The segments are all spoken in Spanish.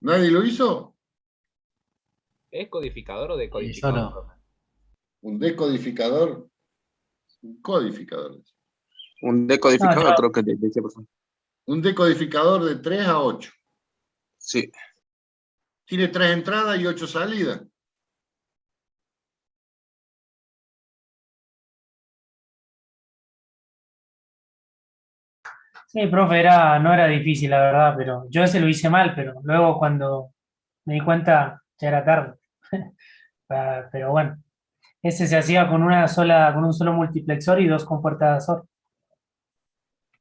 ¿Nadie lo hizo? ¿Es codificador o Yo decodificador, no. profe? Un decodificador, un codificador. Un No, decodificador, yo, creo que decía, por favor. Un decodificador de 3 a 8. Sí. Tiene 3 entradas y 8 salidas. Sí, profe, no era difícil, la verdad, pero yo ese lo hice mal, pero luego cuando me di cuenta ya era tarde. Pero bueno, ese se hacía con un solo multiplexor y dos compuertas OR.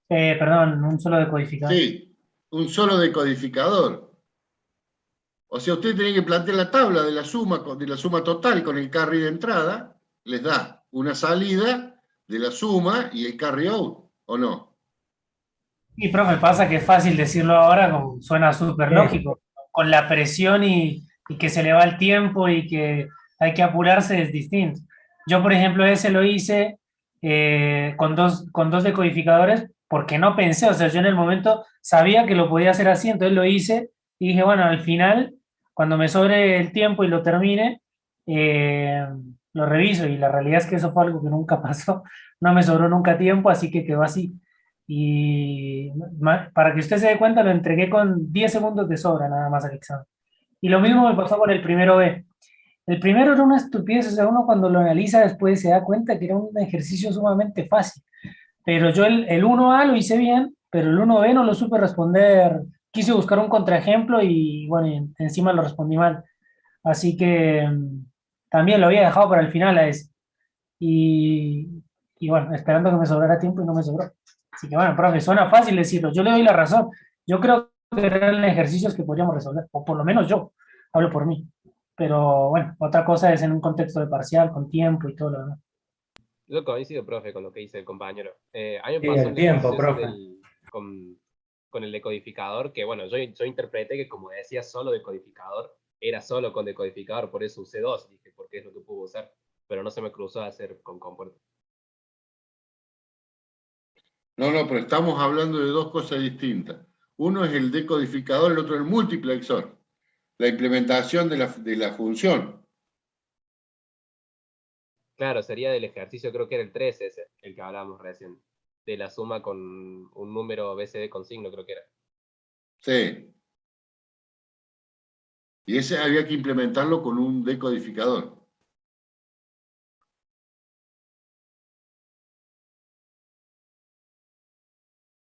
Perdón, un solo decodificador. Sí, un solo decodificador. O sea, usted tiene que plantear la tabla de la suma total con el carry de entrada, les da una salida de la suma y el carry out, ¿o no? Y profe, pasa que es fácil decirlo ahora, como suena súper eh, lógico, con la presión y que se le va el tiempo y que hay que apurarse es distinto. Yo, por ejemplo, ese lo hice con dos decodificadores porque no pensé, o sea, yo en el momento sabía que lo podía hacer así, entonces lo hice y dije, bueno, al final, cuando me sobre el tiempo y lo termine, lo reviso y la realidad es que eso fue algo que nunca pasó, no me sobró nunca tiempo, así que quedó así. Y para que usted se dé cuenta, lo entregué con 10 segundos de sobra nada más al examen. Y lo mismo me pasó con el primero B. El primero era una estupidez, o sea, uno cuando lo analiza después se da cuenta que era un ejercicio sumamente fácil. Pero yo el 1A lo hice bien, pero el 1B no lo supe responder. Quise buscar un contraejemplo y bueno, y encima lo respondí mal. Así que también lo había dejado para el final a ese. Y, y bueno, esperando que me sobrara tiempo y no me sobró. Así que bueno, profe, suena fácil decirlo. Yo le doy la razón. Yo creo que eran ejercicios que podríamos resolver, o por lo menos yo, hablo por mí. Pero bueno, otra cosa es en un contexto de parcial, con tiempo y todo lo demás. Yo coincido, profe, con lo que dice el compañero. A mí me Sí, pasó el el tiempo, ejercicio ese profe. con el decodificador, que bueno, yo interpreté que como decía solo decodificador, era solo con decodificador, por eso usé dos, dije, porque es lo que puedo usar, pero no se me cruzó a hacer con compuerta. No, no, pero estamos hablando de dos cosas distintas. Uno es el decodificador, el otro el multiplexor, la implementación de la función. Claro, sería del ejercicio, creo que era el 3 ese, el que hablábamos recién, de la suma con un número BCD con signo, creo que era. Sí. Y ese había que implementarlo con un decodificador.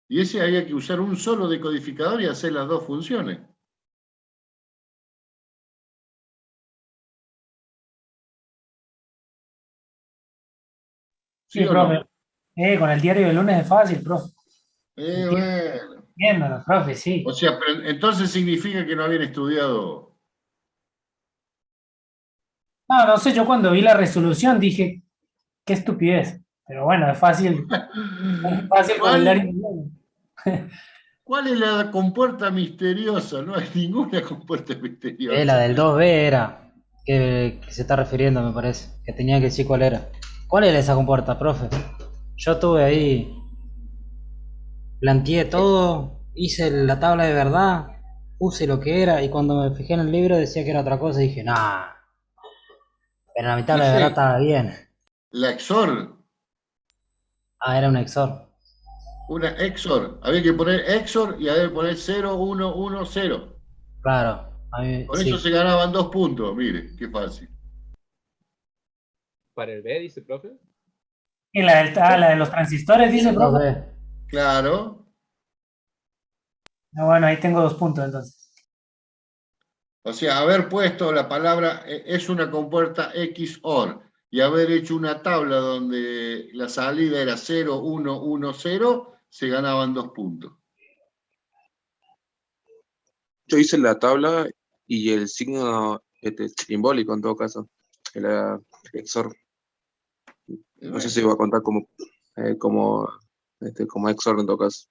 Y ese había que usar un solo decodificador y hacer las dos funciones. ¿Sí Sí, o profe. no? Con el diario del lunes es fácil, profe. Entiendo, Bueno. entiendo, profe, O sí. sea, pero entonces significa que no habían estudiado. No, no sé, yo cuando vi la resolución dije, qué estupidez. Pero bueno, es fácil con el diario ¿Cuál, del lunes. ¿Cuál es la compuerta misteriosa? No hay ninguna compuerta la misteriosa. del 2B era, que se está refiriendo, me parece, que tenía que decir cuál era. ¿Cuál era esa compuerta, profe? Yo estuve ahí, planteé todo, hice la tabla de verdad, puse lo que era y cuando me fijé en el libro decía que era otra cosa y dije, nah, pero la tabla de verdad Dice estaba bien. la XOR, Ah, era un EXOR. una XOR. Había que poner XOR y había que poner 0, 1, 1, 0. Claro, a mí Con eso sí. se ganaban 2 puntos. Mire, qué fácil. Para el B, dice profe. Y la de los transistores, En dice, el profe. 2B. Claro. Ah, bueno, ahí tengo 2 puntos entonces. O sea, haber puesto la palabra es una compuerta XOR y haber hecho una tabla donde la salida era 0, 1, 1, 0, se ganaban 2 puntos. Yo hice la tabla y el signo simbólico en todo caso, el XOR. Y No sé si bueno, va a contar como XOR en todo caso.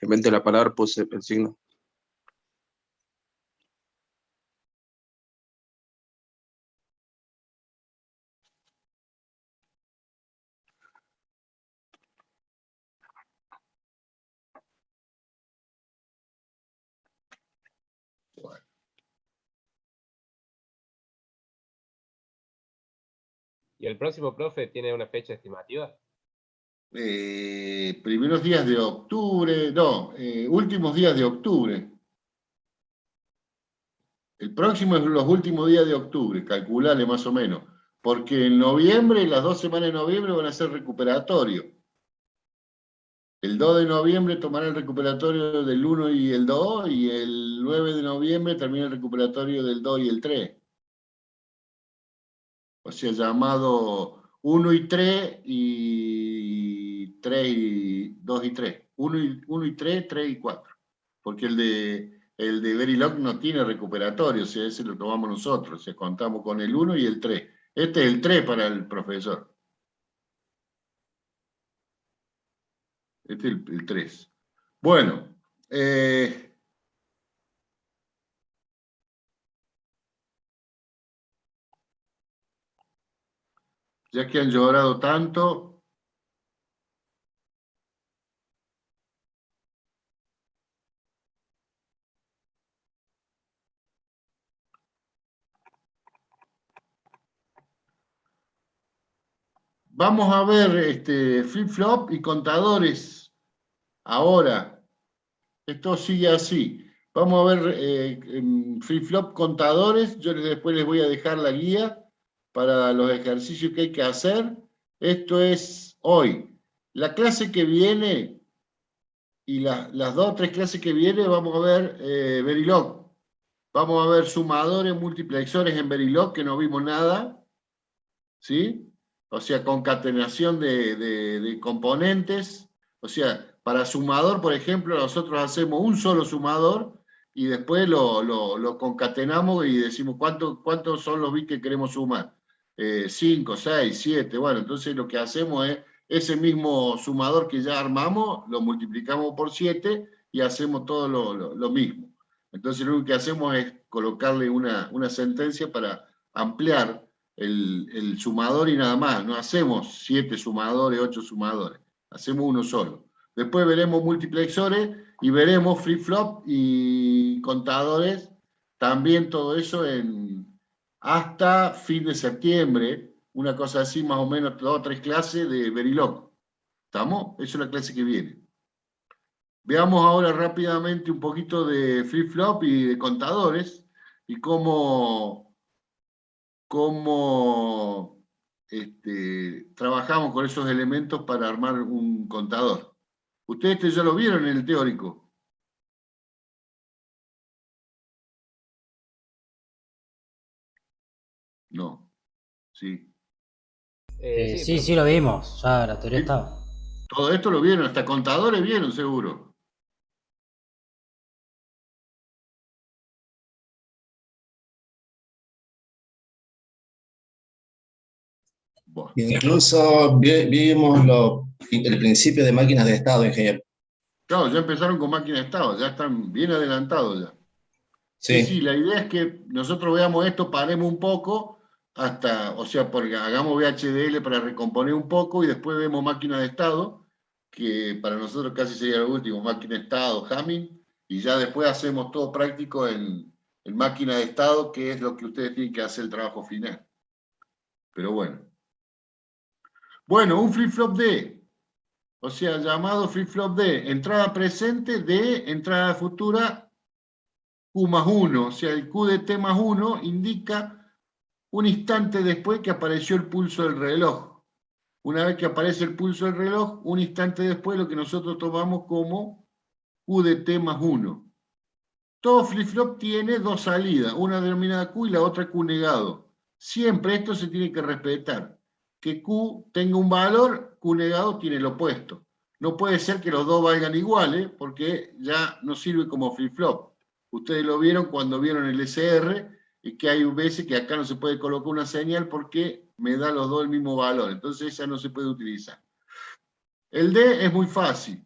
En vez de la palabra puse el signo. bueno. ¿Y el próximo, profe, tiene una fecha estimativa? Primeros días de octubre, no, últimos días de octubre. El próximo es los últimos días de octubre, calculale más o menos. Porque en noviembre, las 2 semanas de noviembre van a ser recuperatorios. El 2 de noviembre tomará el recuperatorio del 1 y el 2, y el 9 de noviembre termina el recuperatorio del 2 y el 3. O sea, llamado 1 y 3 y 3 y 2 y 3. 1 y 3, 3 y 4. Porque el de Verilog no tiene recuperatorio, o sea, ese lo tomamos nosotros. O sea, contamos con el 1 y el 3. Este es el 3 para el profesor. Este es el 3. Bueno, ya que han llorado tanto, vamos a ver flip-flop y contadores. Ahora, esto sigue así. Vamos a ver flip-flop contadores. Yo después les voy a dejar la guía para los ejercicios que hay que hacer. Esto es hoy. La clase que viene y las 2 o 3 clases que viene vamos a ver Verilog. Vamos a ver sumadores, multiplexores en Verilog, que no vimos nada. ¿Sí? O sea, concatenación de componentes. O sea, para sumador, por ejemplo, nosotros hacemos un solo sumador y después lo concatenamos y decimos cuántos son los bits que queremos sumar. 5, 6, 7, bueno, entonces lo que hacemos es ese mismo sumador que ya armamos, lo multiplicamos por 7 y hacemos todo lo mismo. Entonces lo único que hacemos es colocarle una sentencia para ampliar el sumador y nada más. No hacemos 7 sumadores, 8 sumadores, hacemos uno solo. Después veremos multiplexores y veremos flip-flop y contadores, también todo eso hasta fin de septiembre, una cosa así, más o menos 2 o 3 clases de Verilog. ¿Estamos? Esa es la clase que viene. Veamos ahora rápidamente un poquito de flip-flop y de contadores y cómo trabajamos con esos elementos para armar un contador. Ustedes ya lo vieron en el teórico. No. Sí. Sí, sí lo vimos, ya la teoría estaba. Todo esto lo vieron, hasta contadores vieron seguro. Bueno. Incluso vimos el principio de máquinas de estado, ingeniero. Claro, ya empezaron con máquinas de estado, ya están bien adelantados ya. Sí, la idea es que nosotros veamos esto, paremos un poco, o sea, porque hagamos VHDL para recomponer un poco y después vemos máquinas de estado, que para nosotros casi sería lo último, máquina de estado, Hamming, y ya después hacemos todo práctico en máquina de estado, que es lo que ustedes tienen que hacer el trabajo final. Pero bueno. Bueno, un flip-flop D, o sea, llamado flip-flop D, entrada presente de entrada futura Q más 1, o sea, el Q de T más 1 indica un instante después que apareció el pulso del reloj. Una vez que aparece el pulso del reloj, un instante después lo que nosotros tomamos como Q de T más 1. Todo flip-flop tiene 2 salidas, una denominada Q y la otra Q negado. Siempre esto se tiene que respetar. Que Q tenga un valor, Q negado tiene el opuesto. No puede ser que los dos valgan iguales, porque ya no sirve como flip-flop. Ustedes lo vieron cuando vieron el SR, y que hay veces que acá no se puede colocar una señal porque me da los dos el mismo valor. Entonces esa no se puede utilizar. El D es muy fácil.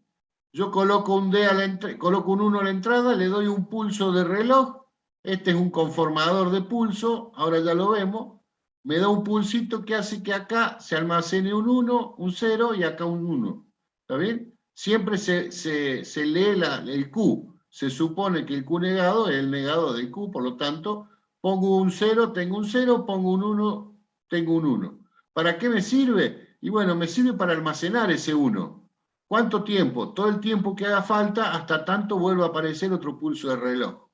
Yo coloco un D coloco un 1 a la entrada, le doy un pulso de reloj. Este es un conformador de pulso, ahora ya lo vemos. Me da un pulsito que hace que acá se almacene un 1, un 0 y acá un 1. ¿Está bien? Siempre se lee el Q. Se supone que el Q negado es el negado del Q, por lo tanto, pongo un 0, tengo un 0, pongo un 1, tengo un 1. ¿Para qué me sirve? Y bueno, me sirve para almacenar ese 1. ¿Cuánto tiempo? Todo el tiempo que haga falta, hasta tanto vuelva a aparecer otro pulso de reloj.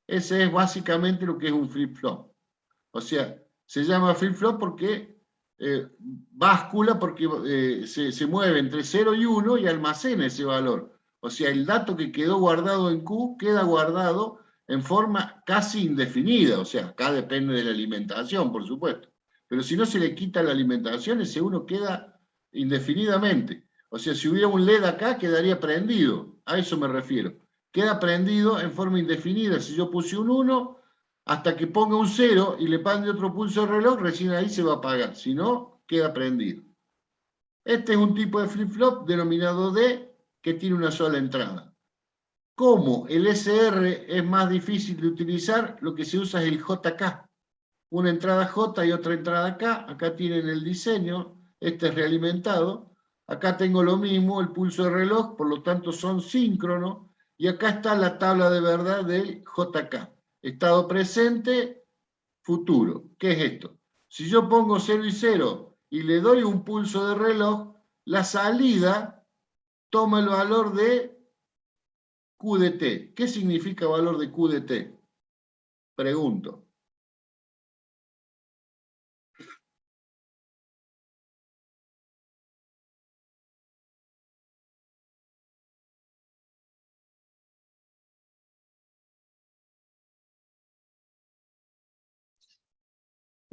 Ese es básicamente lo que es un flip-flop. O sea, se llama flip-flop porque báscula, porque se mueve entre 0 y 1 y almacena ese valor. O sea, el dato que quedó guardado en Q queda guardado en forma casi indefinida. O sea, acá depende de la alimentación, por supuesto. Pero si no se le quita la alimentación, ese 1 queda indefinidamente. O sea, si hubiera un LED acá, quedaría prendido. A eso me refiero. Queda prendido en forma indefinida. Si yo puse un 1, hasta que ponga un 0 y le pande otro pulso de reloj, recién ahí se va a apagar. Si no, queda prendido. Este es un tipo de flip-flop denominado D, que tiene una sola entrada. Como el SR es más difícil de utilizar, lo que se usa es el JK. Una entrada J y otra entrada K. Acá tienen el diseño. Este es realimentado. Acá tengo lo mismo, el pulso de reloj, por lo tanto son síncronos. Y acá está la tabla de verdad del JK. Estado presente, futuro. ¿Qué es esto? Si yo pongo 0 y 0 y le doy un pulso de reloj, la salida toma el valor de Q de t. ¿Qué significa valor de Q de t? Pregunto.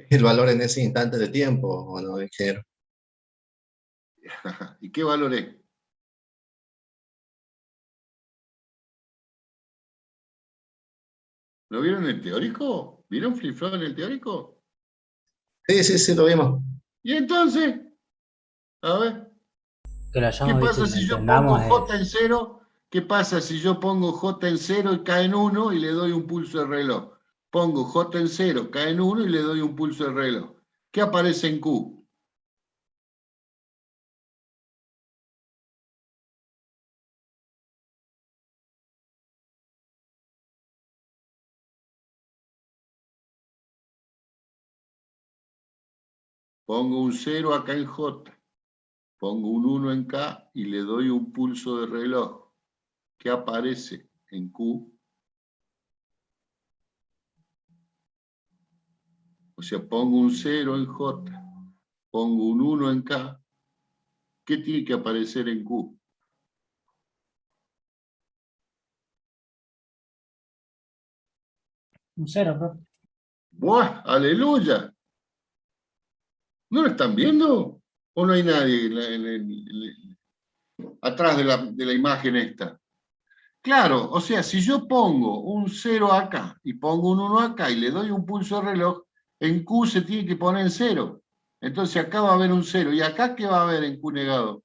El valor en ese instante de tiempo, ¿o no, ingeniero? ¿Y qué valor es? ¿Lo vieron en el teórico? ¿Vieron flip-flop en el teórico? Sí, sí, sí, lo vimos. Y entonces, a ver, Que lo ¿qué hayamos visto pasa y lo si yo pongo entendamos J es... en 0? ¿Qué pasa si yo pongo J en 0 y cae en 1 y le doy un pulso de reloj? Pongo J en 0, cae en 1 y le doy un pulso de reloj. ¿Qué aparece en Q? Pongo un 0 acá en J, pongo un 1 en K y le doy un pulso de reloj. ¿Qué aparece en Q? O sea, pongo un 0 en J, pongo un 1 en K. ¿Qué tiene que aparecer en Q? Un 0, profe. ¡Buah! ¡Aleluya! ¿No lo están viendo? ¿O no hay nadie atrás de la imagen esta? Claro, o sea, si yo pongo un 0 acá y pongo un 1 acá y le doy un pulso de reloj, en Q se tiene que poner en 0. Entonces acá va a haber un 0. ¿Y acá qué va a haber en Q negado?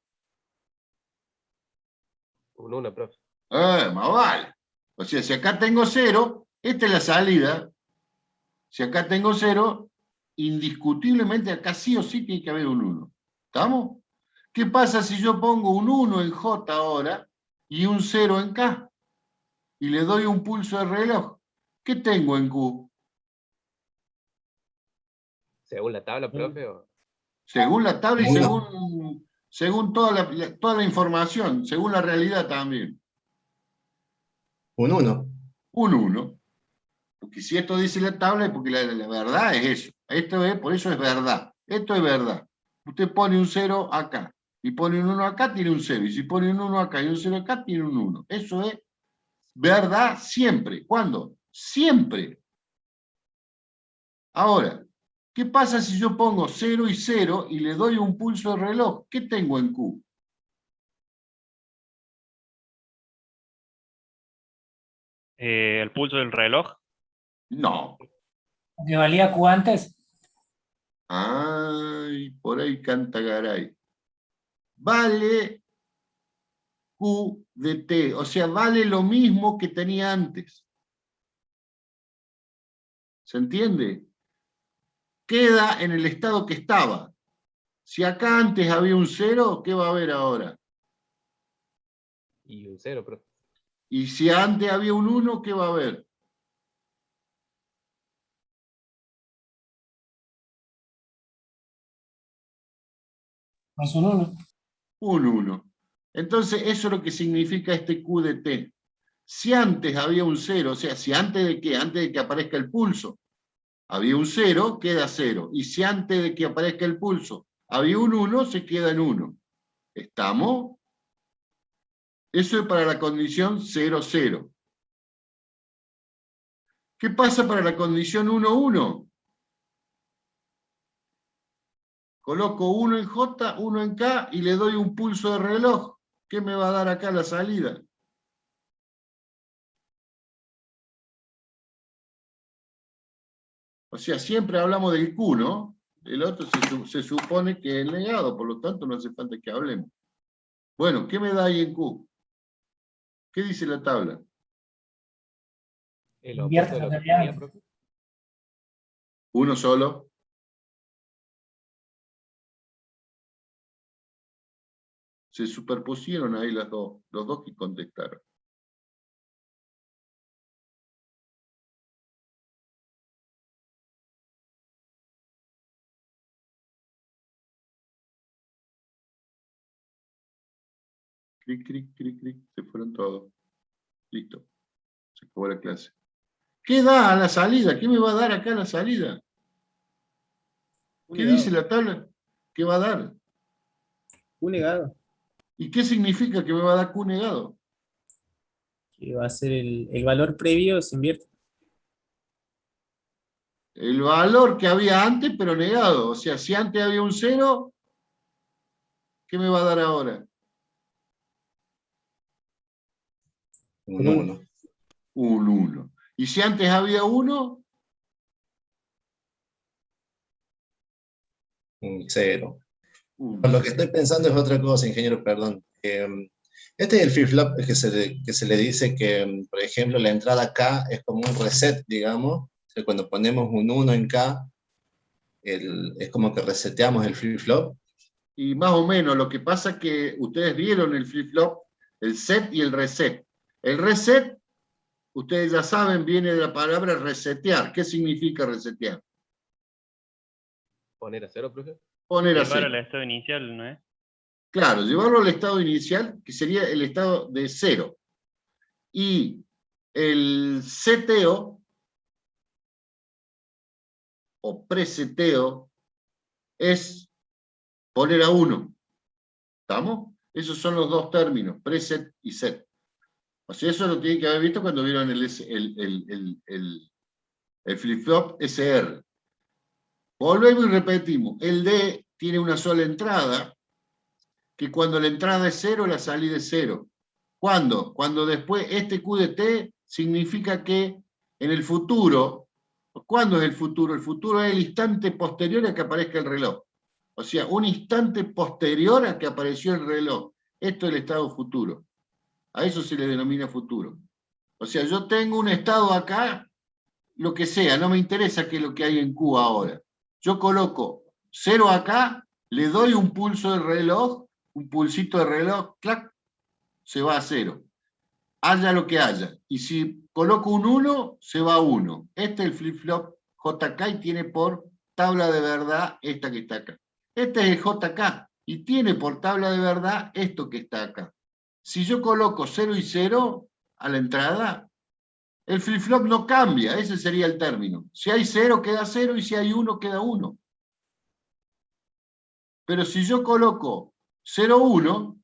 Un 1, profe. Más vale. O sea, si acá tengo 0, esta es la salida. Si acá tengo 0, indiscutiblemente acá sí o sí tiene que haber un 1. ¿Estamos? ¿Qué pasa si yo pongo un 1 en J ahora y un 0 en K? Y le doy un pulso de reloj. ¿Qué tengo en Q? Según la tabla, profe, o... Según la tabla y Uno. según toda la información, según la realidad también. Un 1. Un 1. Porque si esto dice la tabla es porque la verdad es eso. Esto es, por eso es verdad. Esto es verdad. Usted pone un 0 acá y pone un 1 acá, tiene un 0. Y si pone un 1 acá y un 0 acá, tiene un 1. Eso es verdad siempre. ¿Cuándo? Siempre. Ahora, ¿qué pasa si yo pongo 0 y 0 y le doy un pulso de reloj? ¿Qué tengo en Q? El pulso del reloj. No. Que valía Q antes. Ay, por ahí canta Garay. Vale Q de T, o sea, vale lo mismo que tenía antes. ¿Se entiende? Queda en el estado que estaba. Si acá antes había un 0, ¿qué va a haber ahora? Y un 0, profe. Y si antes había un 1, ¿qué va a haber? Más un 1. Un 1. Entonces, eso es lo que significa este Q de T. Si antes había un 0, o sea, si antes de qué, antes de que aparezca el pulso, había un 0, queda 0. Y si antes de que aparezca el pulso había un 1, se queda en 1. ¿Estamos? Eso es para la condición 0, 0. ¿Qué pasa para la condición 1, 1? Coloco 1 en J, 1 en K y le doy un pulso de reloj. ¿Qué me va a dar acá la salida? O sea, siempre hablamos del Q, ¿no? El otro se supone que es negado, por lo tanto no hace falta que hablemos. Bueno, ¿qué me da ahí en Q? ¿Qué dice la tabla? El opuesto de lo que tenía, profe. Uno solo. Se superpusieron ahí los dos que contestaron. Cric, cric, cric, cric, se fueron todos. Listo. Se acabó la clase. ¿Qué da a la salida? ¿Qué me va a dar acá a la salida? ¿Qué dice la tabla? ¿Qué va a dar? Q negado, ¿Y qué significa que me va a dar Q negado? que va a ser el valor previo se invierte. El valor que había antes, pero negado. O sea, si antes había un 0, ¿qué me va a dar ahora? Un 1. Un 1. Y si antes había 1, Un 0. un Lo que estoy pensando es otra cosa, ingeniero, perdón. Este es el flip-flop que se le dice que, por ejemplo, la entrada K es como un reset, digamos. Que cuando ponemos un 1 en K, es como que reseteamos el flip-flop. Y más o menos, lo que pasa es que ustedes vieron el flip-flop, el set y el reset. El reset, ustedes ya saben, viene de la palabra resetear. ¿Qué significa resetear? Poner a 0, profe. Poner a Llevar 0. al estado inicial, ¿no es? Claro, llevarlo al estado inicial, que sería el estado de 0. Y el seteo, o preseteo, es poner a 1. ¿Estamos? Esos son los dos términos, preset y set. O sea, eso lo tienen que haber visto cuando vieron el flip-flop SR. Volvemos y repetimos. El D tiene una sola entrada, que cuando la entrada es 0, la salida es 0. ¿Cuándo? Cuando después este Q de T significa que en el futuro, ¿cuándo es el futuro? El futuro es el instante posterior a que aparezca el reloj. O sea, un instante posterior a que apareció el reloj. Esto es el estado futuro. A eso se le denomina futuro. O sea, yo tengo un estado acá, lo que sea, no me interesa qué es lo que hay en Q ahora. Yo coloco 0 acá, le doy un pulso de reloj, un pulsito de reloj, clac, se va a 0. Haya lo que haya. Y si coloco un 1, se va a 1. Este es el flip-flop JK y tiene por tabla de verdad esta que está acá. Este es el JK y tiene por tabla de verdad esto que está acá. Si yo coloco 0 y 0 a la entrada, el flip-flop no cambia, ese sería el término. Si hay 0 queda 0 y si hay 1 queda 1. Pero si yo coloco 0, 1,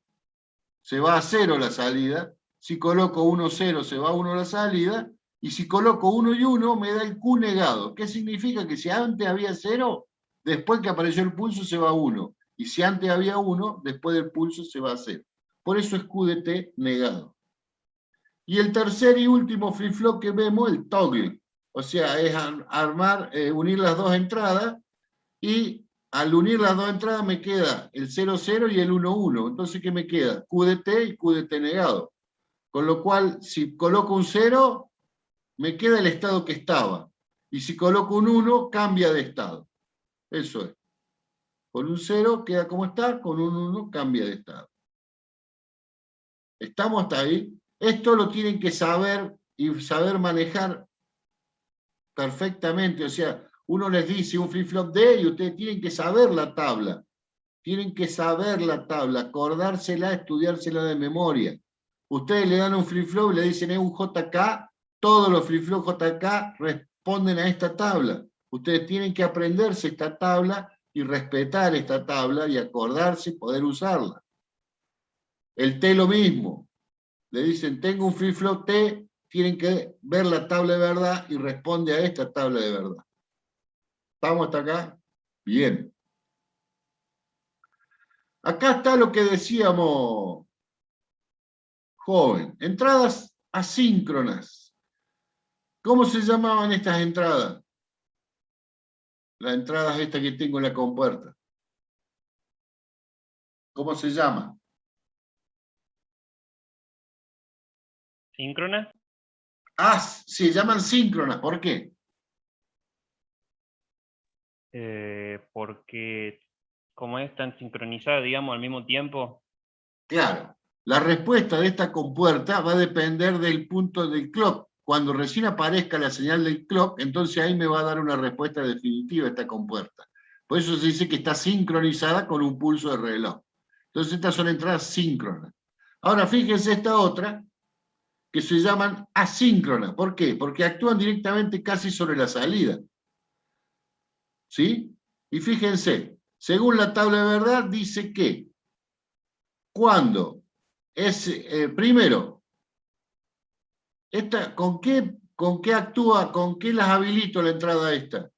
se va a 0 la salida. Si coloco 1, 0, se va a 1 la salida. Y si coloco 1 y 1, me da el Q negado. ¿Qué significa? Que si antes había 0, después que apareció el pulso se va a 1. Y si antes había 1, después del pulso se va a 0. Por eso es Q de T negado. Y el tercer y último flip-flop que vemos, el toggle. O sea, es armar, unir las dos entradas, y al unir las dos entradas me queda el 0, 0 y el 1, 1. Entonces, ¿qué me queda? Q de T y Q de T negado. Con lo cual, si coloco un 0, me queda el estado que estaba. Y si coloco un 1, cambia de estado. Eso es. Con un 0 queda como está, con un 1 cambia de estado. ¿Estamos hasta ahí? Esto lo tienen que saber y saber manejar perfectamente. O sea, uno les dice un flip-flop D y ustedes tienen que saber la tabla. Tienen que saber la tabla, acordársela, estudiársela de memoria. Ustedes le dan un flip-flop y le dicen es un JK, todos los flip-flop JK responden a esta tabla. Ustedes tienen que aprenderse esta tabla y respetar esta tabla y acordarse y poder usarla. El T lo mismo. Le dicen, tengo un flip-flop T, tienen que ver la tabla de verdad y responde a esta tabla de verdad. ¿Estamos hasta acá? Bien. Acá está lo que decíamos, joven. Entradas asíncronas. ¿Cómo se llamaban estas entradas? Las entradas estas que tengo en la compuerta. ¿Cómo se llama? ¿Síncrona? Se llaman síncronas. ¿Por qué? Porque como están sincronizadas, digamos, al mismo tiempo. Claro. La respuesta de esta compuerta va a depender del punto del clock. Cuando recién aparezca la señal del clock, entonces ahí me va a dar una respuesta definitiva esta compuerta. Por eso se dice que está sincronizada con un pulso de reloj. Entonces estas son entradas síncronas. Ahora fíjense esta otra, que se llaman asíncronas. ¿Por qué? Porque actúan directamente casi sobre la salida. ¿Sí? Y fíjense, según la tabla de verdad, dice que cuando es, primero, ¿con qué actúa, con qué las habilito la entrada esta?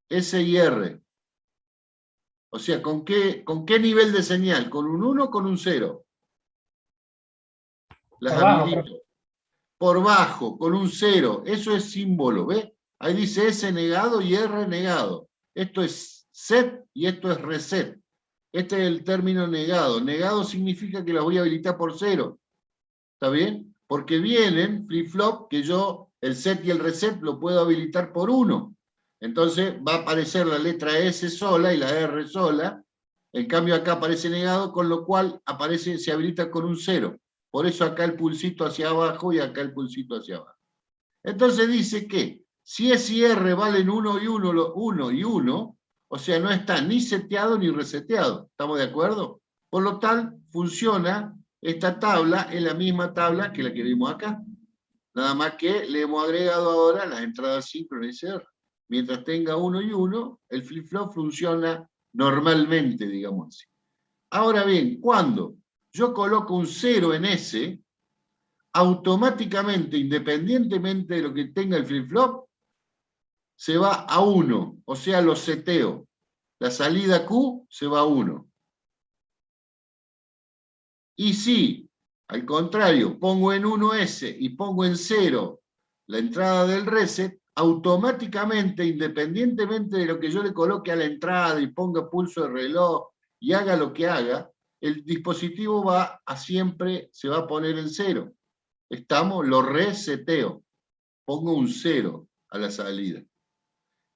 S y R. O sea, ¿con qué nivel de señal? ¿Con un 1 o con un 0? Las Por bajo, habilito. Por bajo, con un 0. Eso es símbolo, ¿ves? Ahí dice S negado y R negado. Esto es set y esto es reset. Este es el término negado. Negado significa que las voy a habilitar por 0. ¿Está bien? Porque vienen flip-flop que yo, el set y el reset, lo puedo habilitar por 1. Entonces va a aparecer la letra S sola y la R sola. En cambio acá aparece negado, con lo cual se habilita con un 0. Por eso acá el pulsito hacia abajo y acá el pulsito hacia abajo. Entonces dice que si S y R valen 1 y 1 y 1, o sea, no está ni seteado ni reseteado. ¿Estamos de acuerdo? Por lo tal, funciona esta tabla en la misma tabla que la que vimos acá. Nada más que le hemos agregado ahora las entradas síncronas y CR. Mientras tenga 1 y 1, el flip-flop funciona normalmente, digamos así. Ahora bien, cuando yo coloco un 0 en S, automáticamente, independientemente de lo que tenga el flip-flop, se va a 1, o sea, lo seteo. La salida Q se va a 1. Y si, al contrario, pongo en 1S y pongo en 0 la entrada del reset, automáticamente, independientemente de lo que yo le coloque a la entrada y ponga pulso de reloj y haga lo que haga, el dispositivo siempre se va a poner en 0. Lo reseteo. Pongo un 0 a la salida.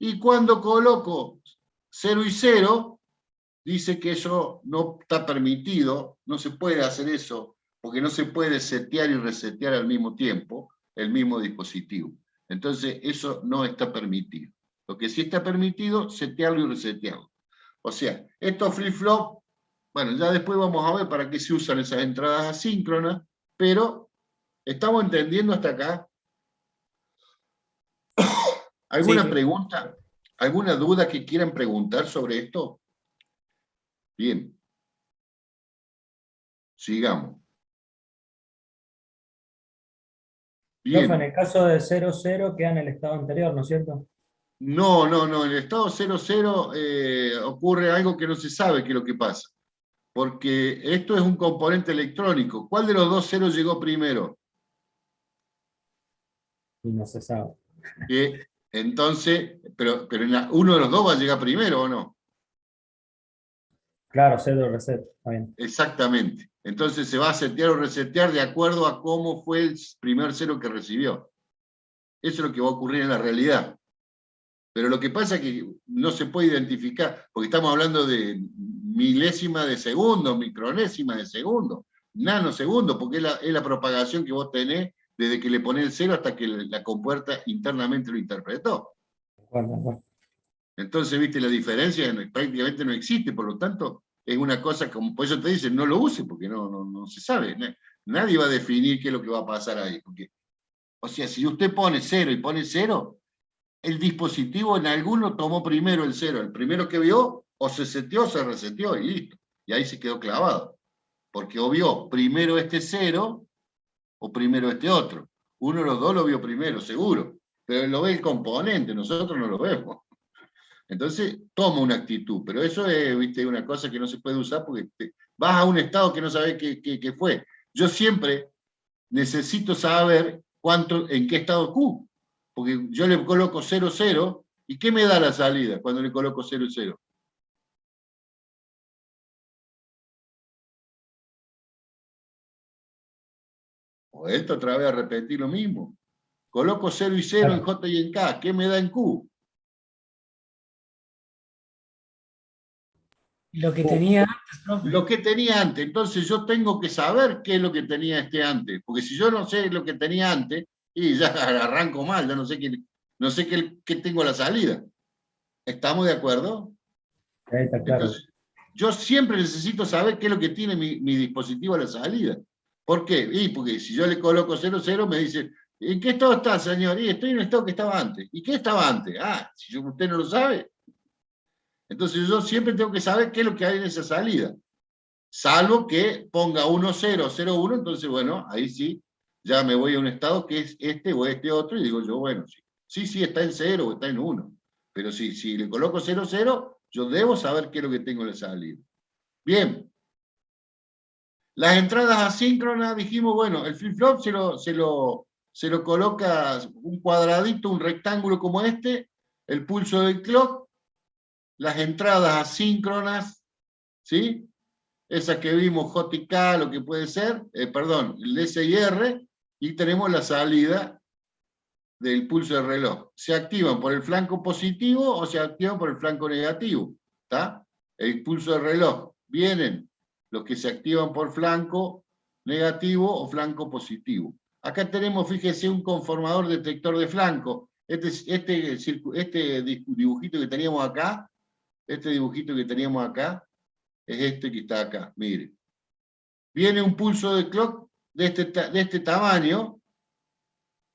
Y cuando coloco 0 y 0, dice que eso no está permitido, no se puede hacer eso, porque no se puede setear y resetear al mismo tiempo el mismo dispositivo. Entonces, eso no está permitido. Lo que sí está permitido, setearlo y resetearlo. O sea, estos flip-flop, bueno, ya después vamos a ver para qué se usan esas entradas asíncronas, pero ¿estamos entendiendo hasta acá? ¿Alguna Sí. pregunta? ¿Alguna duda que quieran preguntar sobre esto? Bien. Sigamos. Profe, en Bien. el caso de 0-0 queda en el estado anterior, ¿no es cierto? No. En el estado 00 ocurre algo que no se sabe qué es lo que pasa. Porque esto es un componente electrónico. ¿Cuál de los dos ceros llegó primero? Y no se sabe. Entonces, pero uno de los dos va a llegar primero, ¿o no? Claro, 0 reset, está bien. Exactamente. Entonces se va a setear o resetear de acuerdo a cómo fue el primer cero que recibió. Eso es lo que va a ocurrir en la realidad. Pero lo que pasa es que no se puede identificar, porque estamos hablando de milésima de segundo, micronésima de segundo, nanosegundo, porque es la propagación que vos tenés desde que le ponés el cero hasta que la compuerta internamente lo interpretó. Bueno. Entonces, viste, la diferencia prácticamente no existe, por lo tanto, es una cosa como, por eso te dicen, no lo use, porque no se sabe. Nadie va a definir qué es lo que va a pasar ahí. Porque, o sea, si usted pone 0 y pone 0, el dispositivo en alguno tomó primero el 0, el primero que vio, o se seteó o se reseteó, y listo. Y ahí se quedó clavado. Porque o vio primero este 0, o primero este otro. Uno de los dos lo vio primero, seguro. Pero lo ve el componente, nosotros no lo vemos. Entonces, toma una actitud, pero eso es, viste, una cosa que no se puede usar porque vas a un estado que no sabes qué fue. Yo siempre necesito saber en qué estado Q, porque yo le coloco 0, 0, ¿y qué me da la salida cuando le coloco 0, 0? O esto otra vez a repetir lo mismo. Coloco 0 y 0 en J y en K, ¿qué me da en Q? Lo que tenía antes, profe. Lo que tenía antes. Entonces yo tengo que saber qué es lo que tenía antes. Porque si yo no sé lo que tenía antes, y ya arranco mal, ya no sé qué tengo a la salida. ¿Estamos de acuerdo? Ahí está claro. Entonces, yo siempre necesito saber qué es lo que tiene mi dispositivo a la salida. ¿Por qué? Porque si yo le coloco 0, 0, me dice, ¿en qué estado está, señor? Y estoy en el estado que estaba antes. ¿Y qué estaba antes? Ah, si usted no lo sabe. Entonces yo siempre tengo que saber qué es lo que hay en esa salida. Salvo que ponga 1, 0, 0, 1, entonces bueno, ahí sí, ya me voy a un estado que es este o este otro, y digo yo, bueno, sí, está en 0 o está en 1. Pero si le coloco 0, 0, yo debo saber qué es lo que tengo en la salida. Bien. Las entradas asíncronas, dijimos, bueno, el flip-flop se lo coloca un cuadradito, un rectángulo como este, el pulso del clock, las entradas asíncronas, ¿sí? Esas que vimos JK, lo que puede ser, perdón, el SIR, y tenemos la salida del pulso del reloj. Se activan por el flanco positivo o se activan por el flanco negativo, ¿está? El pulso del reloj, vienen los que se activan por flanco negativo o flanco positivo. Acá tenemos, fíjese, un conformador detector de flanco. Este dibujito que teníamos acá, es este que está acá, mire. Viene un pulso de clock de este tamaño.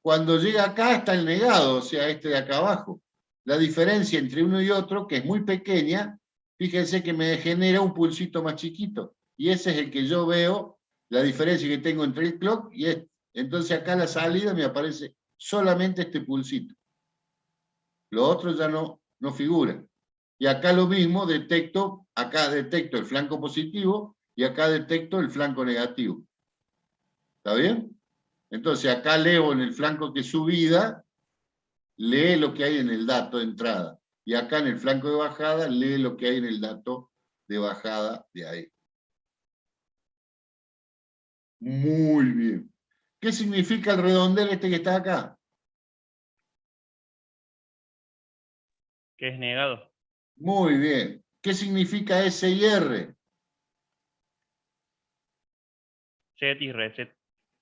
Cuando llega acá está el negado, o sea, este de acá abajo. La diferencia entre uno y otro, que es muy pequeña, fíjense que me genera un pulsito más chiquito. Y ese es el que yo veo, la diferencia que tengo entre el clock y este. Entonces acá a la salida me aparece solamente este pulsito. Lo otro ya no figura. Y acá lo mismo, acá detecto el flanco positivo y acá detecto el flanco negativo. ¿Está bien? Entonces acá leo en el flanco que es subida, lee lo que hay en el dato de entrada. Y acá en el flanco de bajada, lee lo que hay en el dato de bajada de ahí. Muy bien. ¿Qué significa el redondel este que está acá? Que es negado. Muy bien. ¿Qué significa SIR? Set y reset.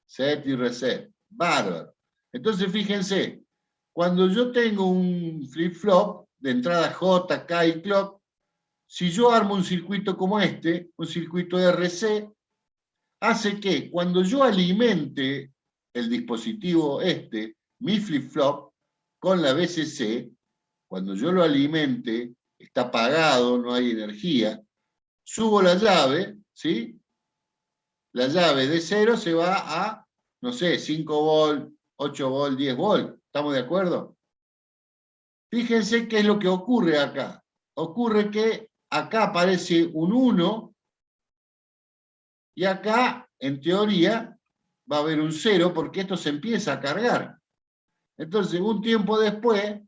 Set y reset. Bárbaro. Entonces, fíjense, cuando yo tengo un flip-flop de entrada J, K y clock, si yo armo un circuito como este, un circuito RC, hace que cuando yo alimente el dispositivo mi flip-flop, con la BCC, cuando yo lo alimente, está apagado, no hay energía, subo la llave, ¿sí? La llave de 0 se va a, no sé, 5 volt, 8 volt, 10 volt. ¿Estamos de acuerdo? Fíjense qué es lo que ocurre acá. Ocurre que acá aparece un 1 y acá, en teoría, va a haber un 0 porque esto se empieza a cargar. Entonces, un tiempo después,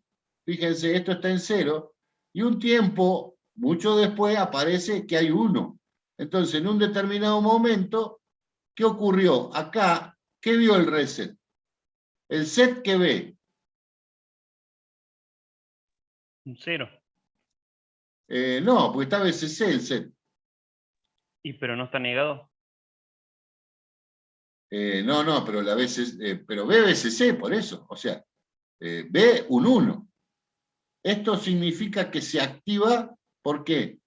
fíjense, esto está en 0, y un tiempo, mucho después, aparece que hay 1. Entonces, en un determinado momento, ¿qué ocurrió? Acá, ¿qué vio el reset? El set que ve. Un 0. No, porque está BCC el set. Pero no está negado. No, pero pero ve BCC por eso. O sea, ve un 1. Esto significa que se activa, ¿por qué?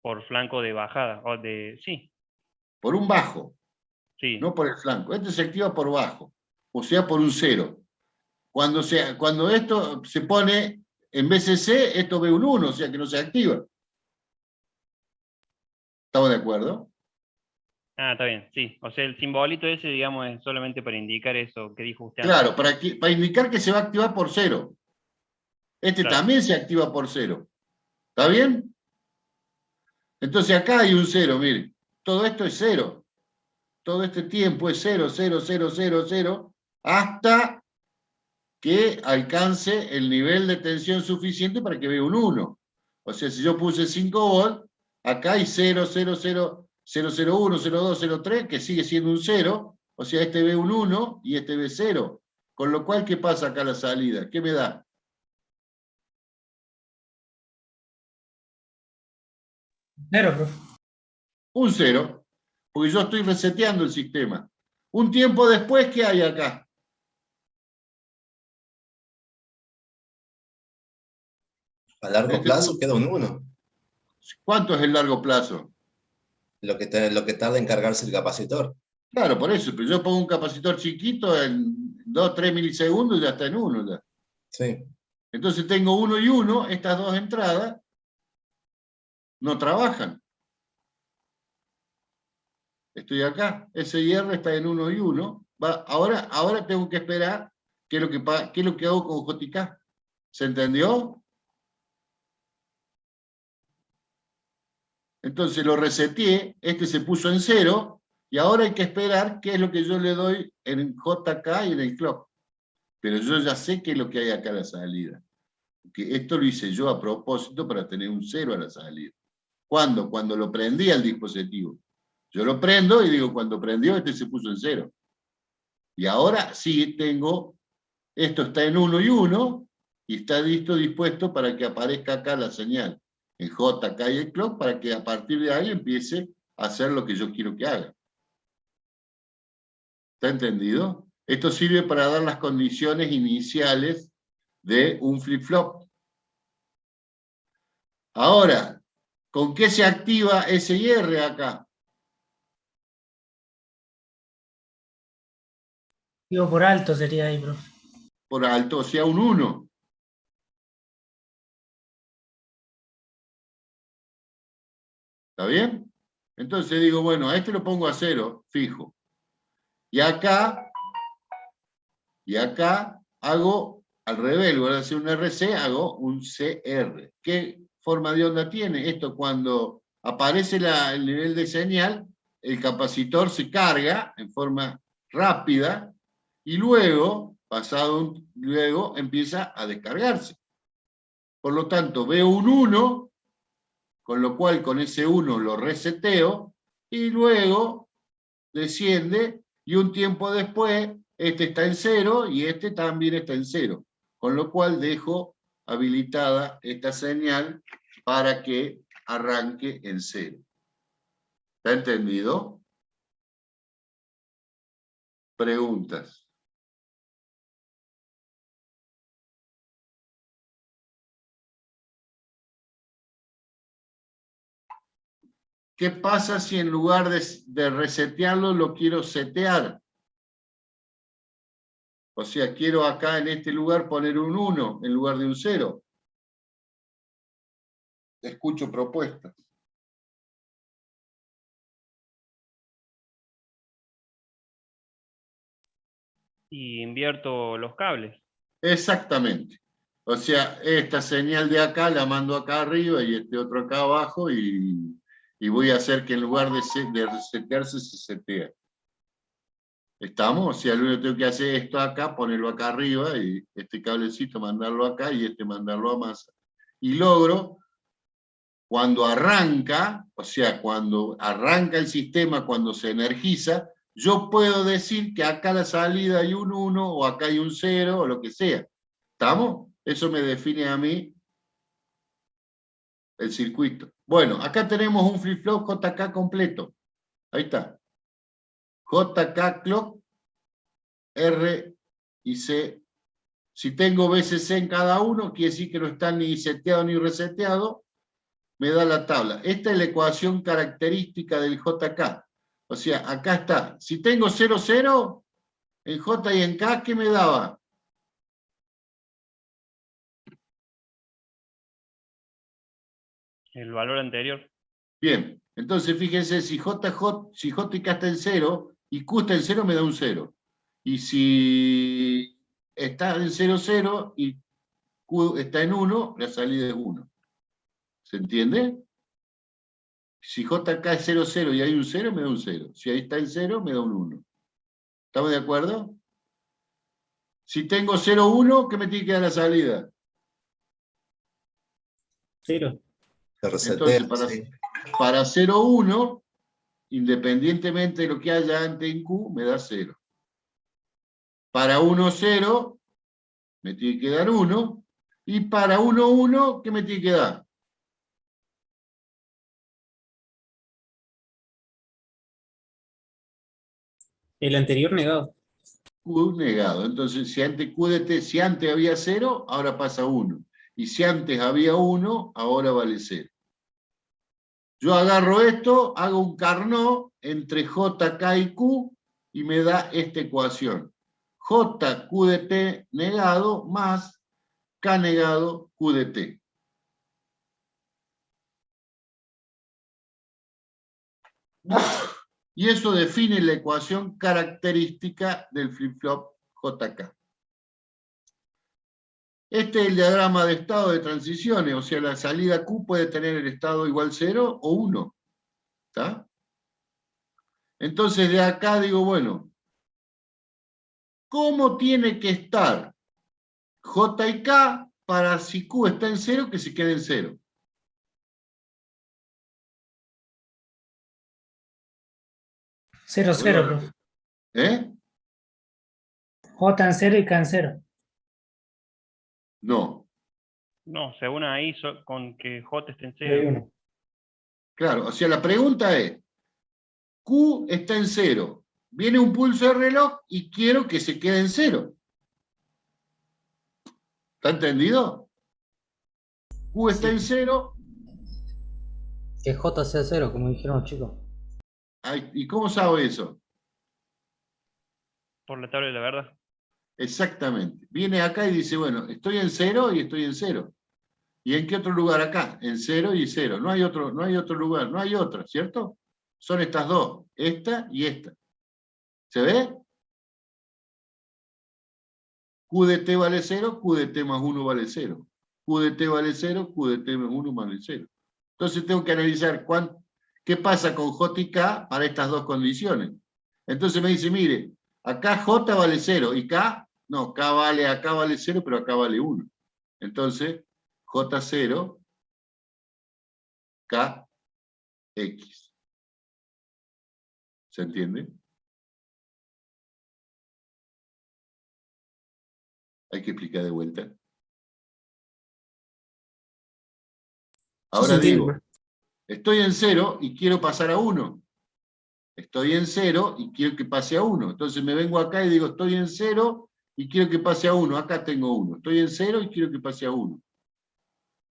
Por flanco de bajada, o de, sí, Por un bajo, sí, no por el flanco. Este se activa por bajo, o sea, por un 0. Cuando esto se pone en BCC, esto ve un 1, o sea que no se activa. ¿Estamos de acuerdo? ah, está bien, sí. O sea, el simbolito ese, digamos, es solamente para indicar eso que dijo usted antes. Claro, para indicar que se va a activar por 0. Este Claro. también se activa por 0. ¿Está bien? Entonces acá hay un 0, mire. Todo esto es 0. Todo este tiempo es 0, 0, 0, 0, 0, hasta que alcance el nivel de tensión suficiente para que vea un 1. O sea, si yo puse 5 volts, acá hay 0, 0, 0, 0, 0, 1, 0, 2, 0, 3, que sigue siendo un 0. O sea, este ve un 1 y este ve 0. Con lo cual, ¿qué pasa acá a la salida? ¿Qué me da? Cero, profe. Un 0, porque yo estoy reseteando el sistema. Un tiempo después, ¿qué hay acá? A largo plazo queda un 1. ¿Cuánto es el largo plazo? Lo que tarda en cargarse el capacitor. Claro, por eso, pero yo pongo un capacitor chiquito en 2, 3 milisegundos y ya está en 1 ya. Sí. Entonces tengo 1 y 1, estas dos entradas no trabajan. Estoy acá, S y R está en 1 y 1. Ahora tengo que esperar qué es lo que hago con JK. ¿Se entendió? Entonces lo reseteé, este se puso en 0, y ahora hay que esperar qué es lo que yo le doy en JK y en el clock. Pero yo ya sé qué es lo que hay acá a la salida. Que esto lo hice yo a propósito para tener un 0 a la salida. ¿Cuándo? Cuando lo prendí al dispositivo. Yo lo prendo y digo, cuando prendió, este se puso en 0. Y ahora sí tengo, esto está en 1 y 1, y está listo, dispuesto para que aparezca acá la señal, en JK y el clock, para que a partir de ahí empiece a hacer lo que yo quiero que haga. ¿Está entendido? Esto sirve para dar las condiciones iniciales de un flip-flop. Ahora, ¿con qué se activa S y R acá? Digo, por alto sería ahí, profe. Por alto, o sea, un 1. ¿Está bien? Entonces digo, bueno, a este lo pongo a 0, fijo. Y acá hago al revés, en lugar de hacer un RC, hago un CR. ¿Qué forma de onda tiene? Esto cuando aparece el nivel de señal, el capacitor se carga en forma rápida y luego, luego empieza a descargarse. Por lo tanto, veo un 1, con lo cual con ese 1 lo reseteo, y luego desciende, y un tiempo después, este está en 0 y este también está en 0. Con lo cual dejo habilitada esta señal para que arranque en 0. ¿Está entendido? Preguntas. ¿Qué pasa si en lugar de resetearlo lo quiero setear? O sea, quiero acá en este lugar poner un 1 en lugar de un 0. Escucho propuestas. Y invierto los cables. Exactamente. O sea, esta señal de acá la mando acá arriba y este otro acá abajo, y voy a hacer que en lugar de resetearse se setea. ¿Estamos? O sea, lo único que tengo que hacer es esto acá, ponerlo acá arriba, y este cablecito mandarlo acá y este mandarlo a masa. Y logro, cuando arranca, o sea, cuando arranca el sistema, cuando se energiza, yo puedo decir que acá a la salida hay un 1, o acá hay un 0, o lo que sea. ¿Estamos? Eso me define a mí el circuito. Bueno, acá tenemos un flip-flop JK completo. Ahí está. JK clock, R y C Si tengo BCC en cada uno, quiere decir que no están ni seteado ni reseteado, me da la tabla. Esta es la ecuación característica del JK. O sea, acá está. Si tengo 0, 0, en J y en K, ¿qué me daba? El valor anterior. Bien, entonces fíjense, si J y K está en 0, y Q está en 0, me da un 0. Y si está en 0, 0, y Q está en 1, la salida es 1. ¿Se entiende? Si JK es 0, 0 y hay un 0, me da un 0. Si ahí está en 0, me da un 1. ¿Estamos de acuerdo? Si tengo 0, 1, ¿qué me tiene que dar la salida? 0. Se resetea, Entonces, sí. para 0, 1, independientemente de lo que haya antes en Q, me da 0. Para 1, 0, me tiene que dar 1. Y para 1, 1, ¿qué me tiene que dar? El anterior negado. Q negado. Entonces, si antes Q de T, si antes había 0, ahora pasa 1. Y si antes había 1, ahora vale 0. Yo agarro esto, hago un Carnot entre J, K y Q y me da esta ecuación. J, Q de T negado más K negado, Q de T. Y eso define la ecuación característica del flip-flop JK. Este es el diagrama de estado de transiciones, o sea, la salida Q puede tener el estado igual 0 o 1. ¿Está? Entonces de acá digo, bueno, ¿cómo tiene que estar J y K para si Q está en 0 que se quede en 0? Cero, cero, profe. ¿Eh? J en 0 y K en 0. No. No, según ahí, con que J esté en Hay 0. uno. Claro, o sea, la pregunta es, Q está en 0, viene un pulso de reloj y quiero que se quede en 0. ¿Está entendido? Q está en 0. Que J sea 0, como dijeron los chicos. ¿Y cómo sabe eso? Por la tabla de la verdad. Exactamente. Viene acá y dice, bueno, estoy en 0 y estoy en 0. ¿Y en qué otro lugar acá? En 0 y 0. No hay otro lugar, no hay otra, ¿cierto? Son estas dos, esta y esta. ¿Se ve? Q de T vale 0, Q de T más 1 vale 0. Q de T vale 0, Q de T más 1 vale 0. Entonces tengo que analizar qué pasa con J y K para estas dos condiciones. Entonces me dice, mire, acá J vale 0 y K, no, acá vale 0, pero acá vale 1. Entonces, J0, K, X. ¿Se entiende? Hay que explicar de vuelta. Ahora Sí, digo, estoy en 0 y quiero pasar a 1. Estoy en 0 y quiero que pase a 1. Entonces me vengo acá y digo, estoy en 0 y quiero que pase a 1. Acá tengo 1. Estoy en 0 y quiero que pase a 1.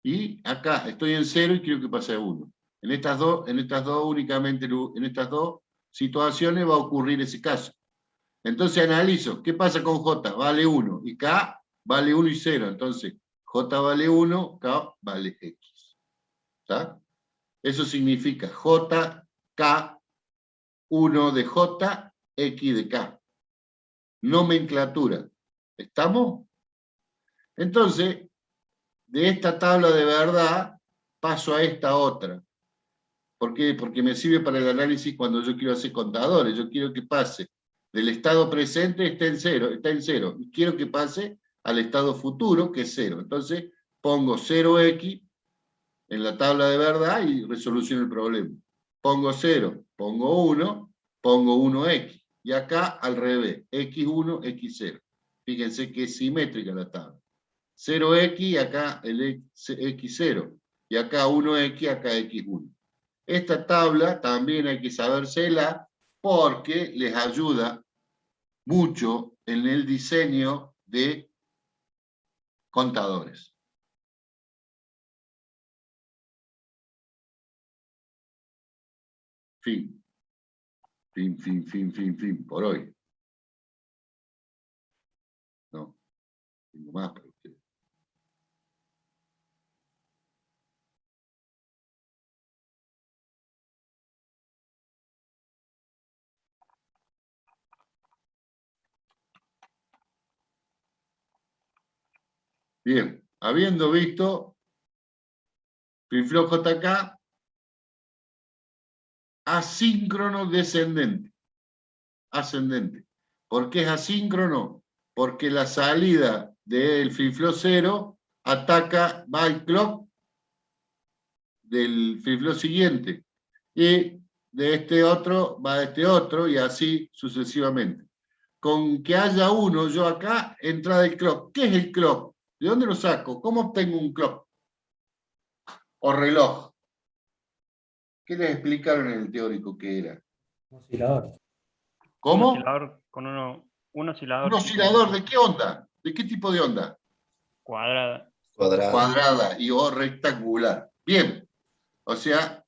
Y acá estoy en 0 y quiero que pase a 1. En estas dos únicamente, en estas dos situaciones va a ocurrir ese caso. Entonces analizo, ¿qué pasa con J? Vale 1. Y K vale 1 y 0. Entonces, J vale 1, K vale X. ¿Está? Eso significa J, K, 1 de J, X de K. Nomenclatura. ¿Estamos? Entonces, de esta tabla de verdad paso a esta otra. ¿Por qué? Porque me sirve para el análisis cuando yo quiero hacer contadores. Yo quiero que pase del estado presente, está en 0, y quiero que pase al estado futuro, que es 0. Entonces, pongo 0x en la tabla de verdad y resoluciono el problema. Pongo 0, pongo 1, pongo 1x. Y acá al revés, x1, x0. Fíjense que es simétrica la tabla. 0x, acá el x0. Y acá 1x, acá x1. Esta tabla también hay que sabérsela porque les ayuda mucho en el diseño de contadores. Fin. Fin, por hoy. No, tengo más para ustedes. Bien, habiendo visto Free-Flow JK, asíncrono descendente, ascendente. ¿Por qué es asíncrono? Porque la salida del Free-Flow 0 ataca, va al clock del Free-Flow siguiente, y de este otro va a este otro, y así sucesivamente. Con que haya uno, yo acá, entrada del clock. ¿Qué es el clock? ¿De dónde lo saco? ¿Cómo obtengo un clock? O reloj. ¿Qué les explicaron en el teórico que era? Oscilador. ¿Cómo? Un oscilador con un oscilador. ¿Un oscilador de qué onda? ¿De qué tipo de onda? Cuadrada. Cuadrada y o rectangular. Bien. O sea,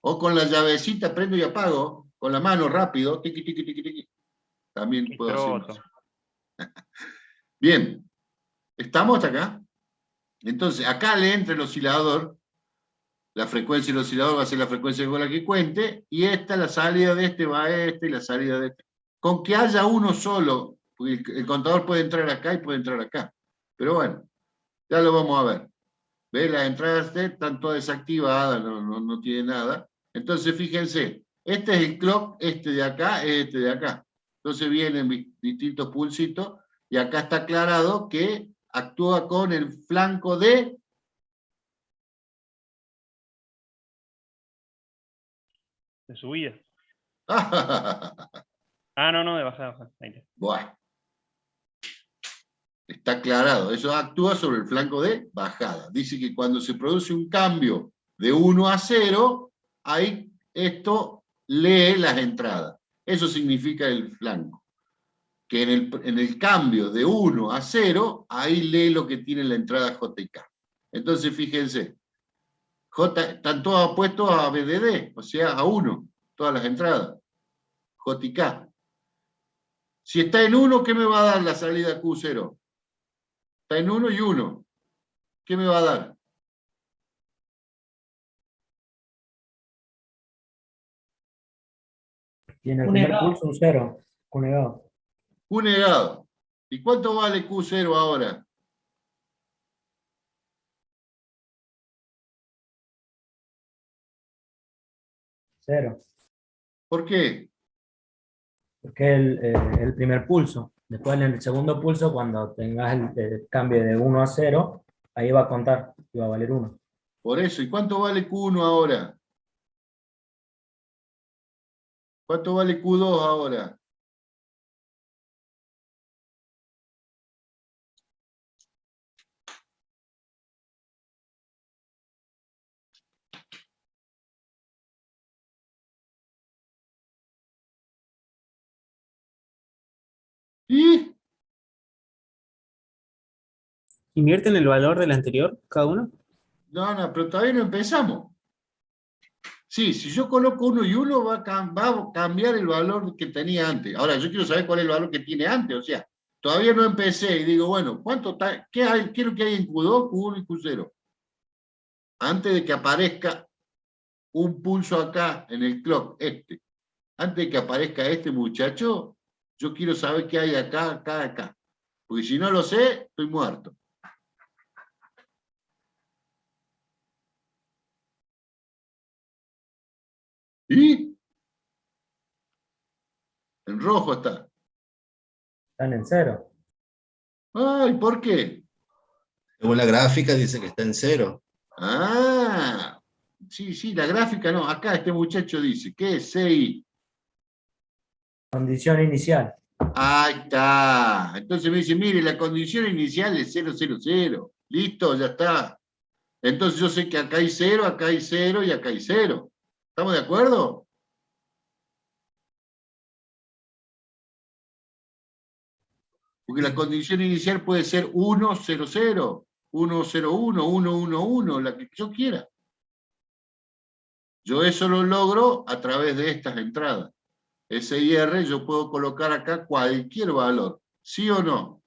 o con la llavecita prendo y apago, con la mano rápido, tiqui, tiqui, tiqui, tiqui. También Qué puedo hacerlo. troto. Bien. ¿Estamos hasta acá? Entonces, acá le entra el oscilador. La frecuencia del oscilador va a ser la frecuencia con la que cuente, y esta, la salida de este va a este, y la salida de este. Con que haya uno solo, porque el contador puede entrar acá y puede entrar acá. Pero bueno, ya lo vamos a ver. ¿Ve? Las entradas están todas desactivadas, no tiene nada. Entonces, fíjense, este es el clock, este de acá es este de acá. Entonces vienen distintos pulsitos, y acá está aclarado que actúa con el flanco de... De subida. No, de bajada. Ahí está. Bueno, está aclarado, eso actúa sobre el flanco de bajada. Dice que cuando se produce un cambio de 1 a 0, ahí esto lee las entradas. Eso significa el flanco. Que en el cambio de 1 a 0, ahí lee lo que tiene la entrada JK. Entonces, fíjense, están todos opuestos a BDD, o sea, a 1, todas las entradas. JK. Si está en 1, ¿qué me va a dar la salida Q0? Está en 1 y 1. ¿Qué me va a dar? Tiene el Un primer negado. pulso un 0. Un negado. Un negado. ¿Y cuánto vale Q0 ahora? Cero. ¿Por qué? Porque es el primer pulso. Después en el segundo pulso, cuando tengas el cambio de 1 a 0, ahí va a contar y va a valer 1. Por eso. ¿Y cuánto vale Q1 ahora? ¿Cuánto vale Q2 ahora? ¿Y? ¿Invierten el valor del anterior cada uno? No, pero todavía no empezamos. Sí, si yo coloco 1 y 1, va a cambiar el valor que tenía antes. Ahora, yo quiero saber cuál es el valor que tiene antes. O sea, todavía no empecé y digo, bueno, ¿qué es lo que hay en Q2, Q1 y Q0? Antes de que aparezca un pulso acá en el clock, antes de que aparezca este muchacho, yo quiero saber qué hay acá, acá, acá. Porque si no lo sé, estoy muerto. ¿Y? En rojo está. Están en 0. Ay, ¿por qué? Según la gráfica dice que está en 0. Ah, sí, la gráfica no. Acá este muchacho dice, ¿qué es CI? Condición inicial. Ahí está. Entonces me dice, mire, la condición inicial es 000. Listo, ya está. Entonces yo sé que acá hay 0, acá hay 0 y acá hay 0. ¿Estamos de acuerdo? Porque la condición inicial puede ser 1, 0, 0, 1, 0, 1, 1, 1, 1, la que yo quiera. Yo eso lo logro a través de estas entradas. S y R yo puedo colocar acá cualquier valor, ¿sí o no?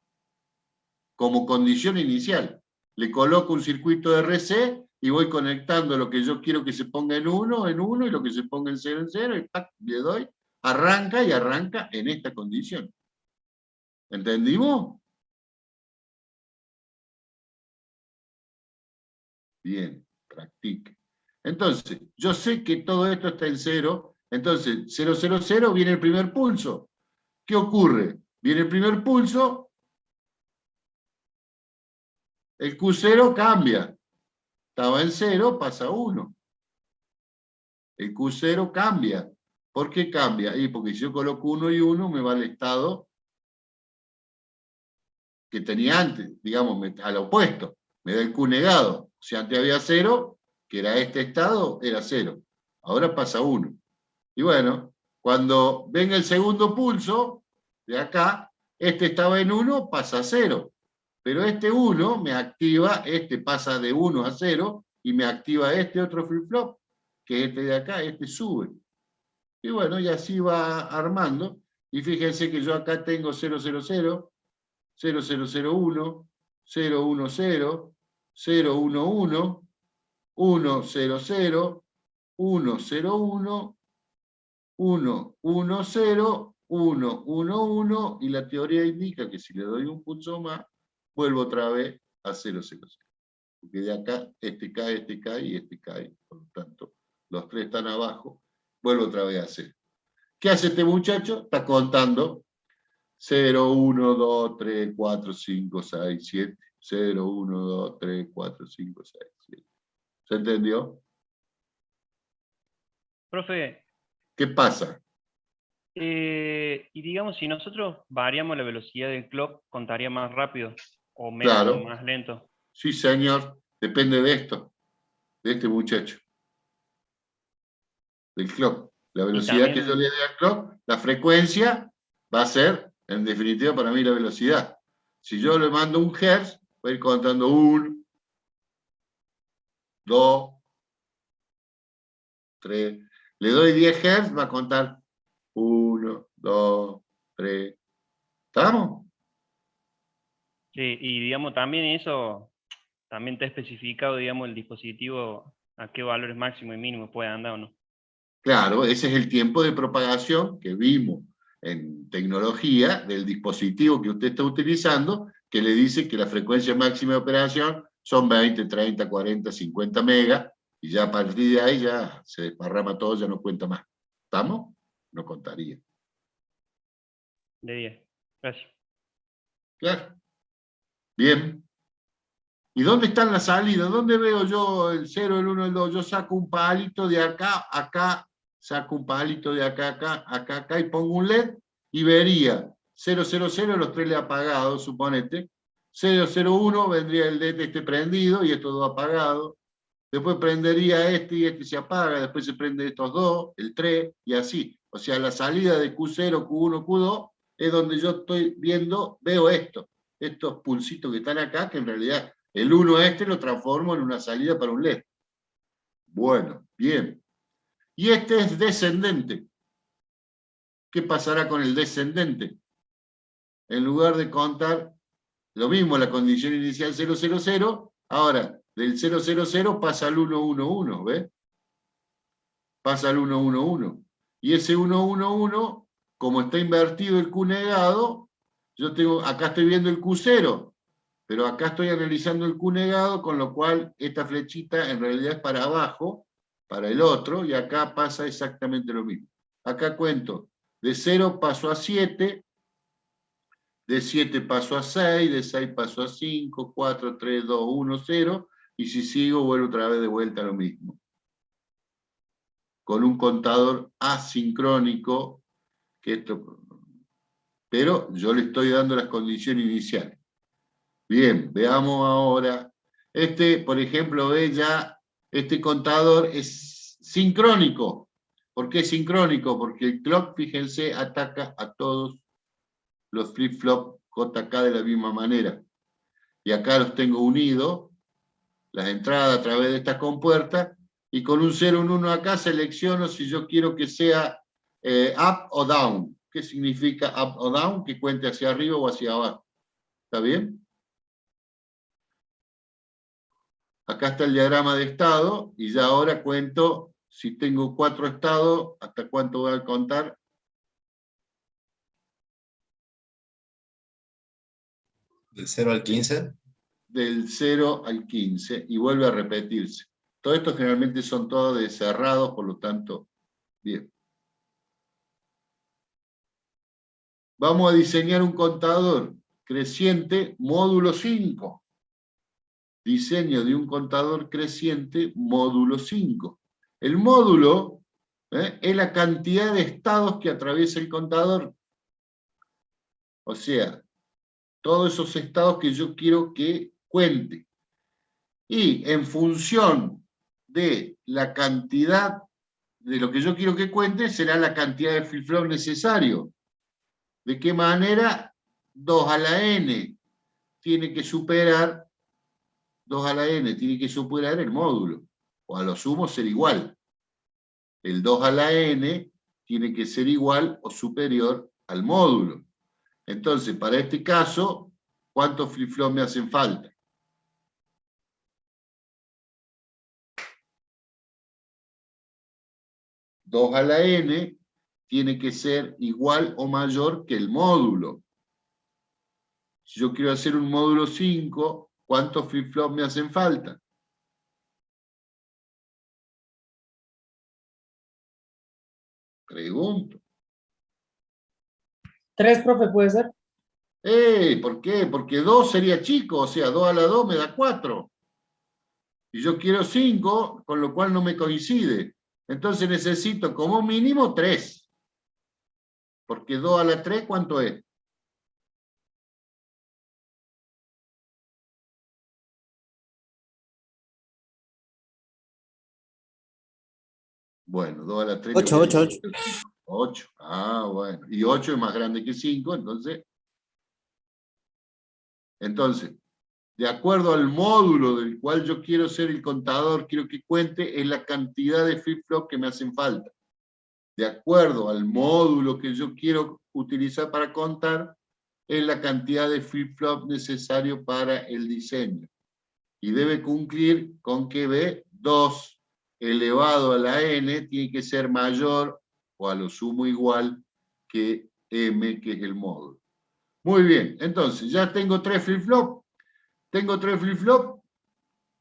Como condición inicial. Le coloco un circuito de RC y voy conectando lo que yo quiero que se ponga en 1, y lo que se ponga en 0, y ¡pac! Le doy, arranca y arranca en esta condición. ¿Entendimos? Bien, practique. Entonces, yo sé que todo esto está en 0, entonces 0, 0, 0 viene el primer pulso. ¿Qué ocurre? Viene el primer pulso, el Q0 cambia. Estaba en 0, pasa a 1. El Q0 cambia. ¿Por qué cambia? Y porque si yo coloco 1 y 1, me va al estado que tenía antes, digamos, al opuesto. Me da el Q negado. Si antes había 0, que era este estado, era 0. Ahora pasa 1. Y bueno, cuando venga el segundo pulso, de acá, este estaba en 1, pasa a 0. Pero este 1 me activa, este pasa de 1 a 0, y me activa este otro flip-flop, que es este de acá, este sube. Y bueno, y así va armando. Y fíjense que yo acá tengo 0, 0, 0, 0, 0, 0, 1, 0, 1, 0, 0, 1, 1, 1, 0, 0, 1, 0, 1, 1, 1, 0, 1, 1, 1, y la teoría indica que si le doy un pulso más, vuelvo otra vez a 0, 0, 0. Porque de acá este cae y este cae. Por lo tanto, los tres están abajo. Vuelvo otra vez a 0. ¿Qué hace este muchacho? Está contando 0, 1, 2, 3, 4, 5, 6, 7. 0, 1, 2, 3, 4, 5, 6, 7. ¿Se entendió? Profe, ¿Qué pasa? y digamos, si nosotros variamos la velocidad del clock, ¿contaría más rápido o menos, Claro. más lento? Sí, señor. Depende de esto, de este muchacho. Del clock. La velocidad que yo le dé al clock, la frecuencia va a ser, en definitiva, para mí la velocidad. Si yo le mando un hertz, voy a ir contando 1, 2, 3. Le doy 10 hertz, va a contar 1, 2, 3. ¿Estamos? Sí, y digamos, también eso, también está especificado, digamos, el dispositivo, a qué valores máximo y mínimo puede andar o no. Claro, ese es el tiempo de propagación que vimos en tecnología del dispositivo que usted está utilizando, que le dice que la frecuencia máxima de operación son 20, 30, 40, 50 megas, y ya a partir de ahí ya se desparrama todo, ya no cuenta más. ¿Estamos? No contaría. De 10. Gracias. Claro. Bien. ¿Y dónde están las salidas? ¿Dónde veo yo el 0, el 1, el 2? Yo saco un palito de acá, acá, saco un palito de acá, acá, acá, acá, y pongo un LED, y vería 0, 0, 0, los tres le apagados, suponete. 0, 0, 1, vendría el LED este prendido, y estos dos apagados. Después prendería este, y este se apaga, después se prende estos dos, el 3, y así. O sea, la salida de Q0, Q1, Q2, es donde yo estoy viendo, veo esto, estos pulsitos que están acá, que en realidad el 1 este lo transformo en una salida para un LED. Bueno, bien. Y este es descendente. ¿Qué pasará con el descendente? En lugar de contar lo mismo, la condición inicial 0, 0, 0, ahora del 0, 0, 0 pasa al 1, 1, 1, ¿ves? Pasa al 1, 1, 1. Y ese 1, 1, 1, como está invertido el Q negado, yo tengo, acá estoy viendo el Q0, pero acá estoy analizando el Q negado, con lo cual esta flechita en realidad es para abajo, para el otro, y acá pasa exactamente lo mismo. Acá cuento, de 0 paso a 7, de 7 paso a 6, de 6 paso a 5, 4, 3, 2, 1, 0, y si sigo vuelvo otra vez de vuelta a lo mismo. Con un contador asincrónico, que esto, pero yo le estoy dando las condiciones iniciales. Bien, veamos ahora. Este, por ejemplo, ve ya, este contador es sincrónico. ¿Por qué sincrónico? Porque el clock, fíjense, ataca a todos los flip-flop JK de la misma manera. Y acá los tengo unidos, las entradas a través de esta compuerta, y con un 0, un 1 acá selecciono si yo quiero que sea up o down. ¿Qué significa up o down? Que cuente hacia arriba o hacia abajo. ¿Está bien? Acá está el diagrama de estado, y ya ahora cuento, si tengo 4 estados, ¿hasta cuánto voy a contar? Del 0 al 15. Del 0 al 15, y vuelve a repetirse. Todo esto generalmente son todos de cerrados, por lo tanto, bien. Vamos a diseñar un contador creciente módulo 5. Diseño de un contador creciente módulo 5. El módulo es la cantidad de estados que atraviesa el contador. O sea, todos esos estados que yo quiero que cuente. Y en función de la cantidad de lo que yo quiero que cuente, será la cantidad de flip-flop necesario. ¿De qué manera? 2 a la n tiene que superar, 2 a la n tiene que superar el módulo, o a lo sumo ser igual. El 2 a la n tiene que ser igual o superior al módulo. Entonces, para este caso, ¿cuántos flip-flop me hacen falta? 2 a la n tiene que ser igual o mayor que el módulo. Si yo quiero hacer un módulo 5, ¿cuántos flip-flop me hacen falta? Pregunto. 3, profe, ¿puede ser? ¿Por qué? Porque 2 sería chico, o sea, 2 a la 2 me da 4. Y yo quiero 5, con lo cual no me coincide. Entonces necesito como mínimo 3. Porque 2 a la 3, ¿cuánto es? Bueno, 2 a la 3. 8, 8, 8. 8. Ah, bueno. Y 8 es más grande que 5, entonces, de acuerdo al módulo del cual yo quiero ser el contador, quiero que cuente, es la cantidad de flip-flop que me hacen falta. De acuerdo al módulo que yo quiero utilizar para contar, es la cantidad de flip-flop necesario para el diseño. Y debe cumplir con que B2 elevado a la n tiene que ser mayor o a lo sumo igual que m, que es el módulo. Muy bien, entonces ya tengo 3 flip-flop. Tengo 3 flip-flop,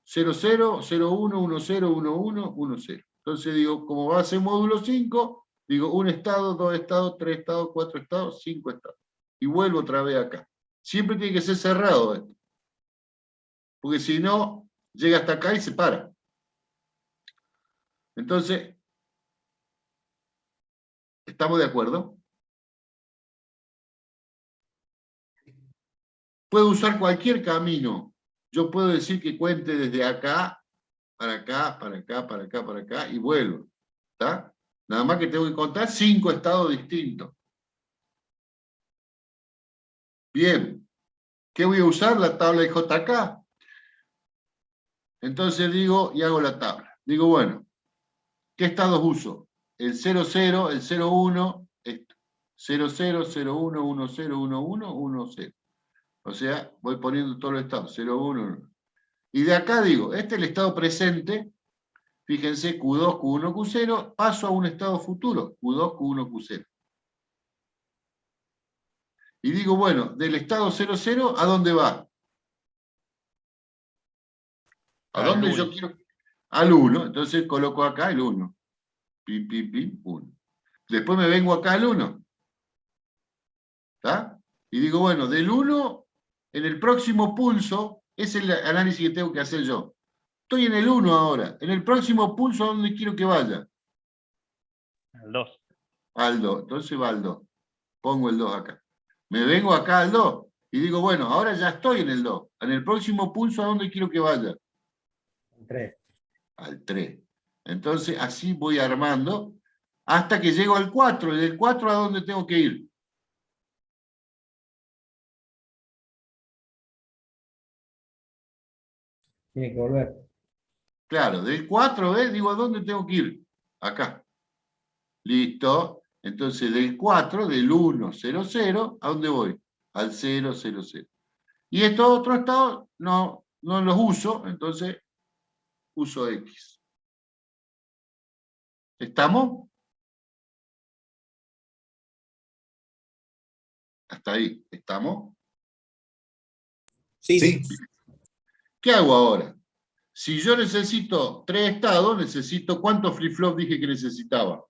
0, 0, 0, 1, 1, 0, 1, 1, 1, 0. Entonces digo, como va a ser módulo 5, digo 1 estado, 2 estados, 3 estados, 4 estados, 5 estados. Y vuelvo otra vez acá. Siempre tiene que ser cerrado esto. Porque si no, llega hasta acá y se para. Entonces, ¿estamos de acuerdo? Puedo usar cualquier camino. Yo puedo decir que cuente desde acá, para acá, para acá, para acá, para acá, y vuelvo. ¿Está? Nada más que tengo que contar 5 estados distintos. Bien. ¿Qué voy a usar? La tabla de JK. Entonces digo, y hago la tabla. Digo, bueno, ¿qué estados uso? El 00, el 01, esto. 00, 01, 10, 11, 10. O sea, voy poniendo todos los estados. 01, 1. Y de acá digo, este es el estado presente. Fíjense, Q2, Q1, Q0. Paso a un estado futuro. Q2, Q1, Q0. Y digo, bueno, del estado 00, ¿a dónde va? ¿A dónde yo quiero? Al 1. Entonces coloco acá el 1. Pim, pim, pim, 1. Después me vengo acá al 1. ¿Está? Y digo, bueno, del 1, en el próximo pulso, es el análisis que tengo que hacer yo. Estoy en el 1 ahora. En el próximo pulso, ¿a dónde quiero que vaya? Al 2. Al 2. Entonces va al 2. Pongo el 2 acá. Me vengo acá al 2. Y digo, bueno, ahora ya estoy en el 2. En el próximo pulso, ¿a dónde quiero que vaya? 3. Al 3. Entonces, así voy armando hasta que llego al 4. ¿Y del 4 a dónde tengo que ir? Tiene que volver. Claro, del 4, ¿ves? Digo, ¿a dónde tengo que ir? Acá. Listo. Entonces, del 4, del 1, 0, 0, ¿a dónde voy? Al 0, 0, 0. Y estos otros estados no los uso, entonces uso X. ¿Estamos? Hasta ahí. ¿Estamos? Sí, Sí. sí. ¿Qué hago ahora? Si yo necesito 3 estados, necesito, ¿cuántos flip-flop dije que necesitaba?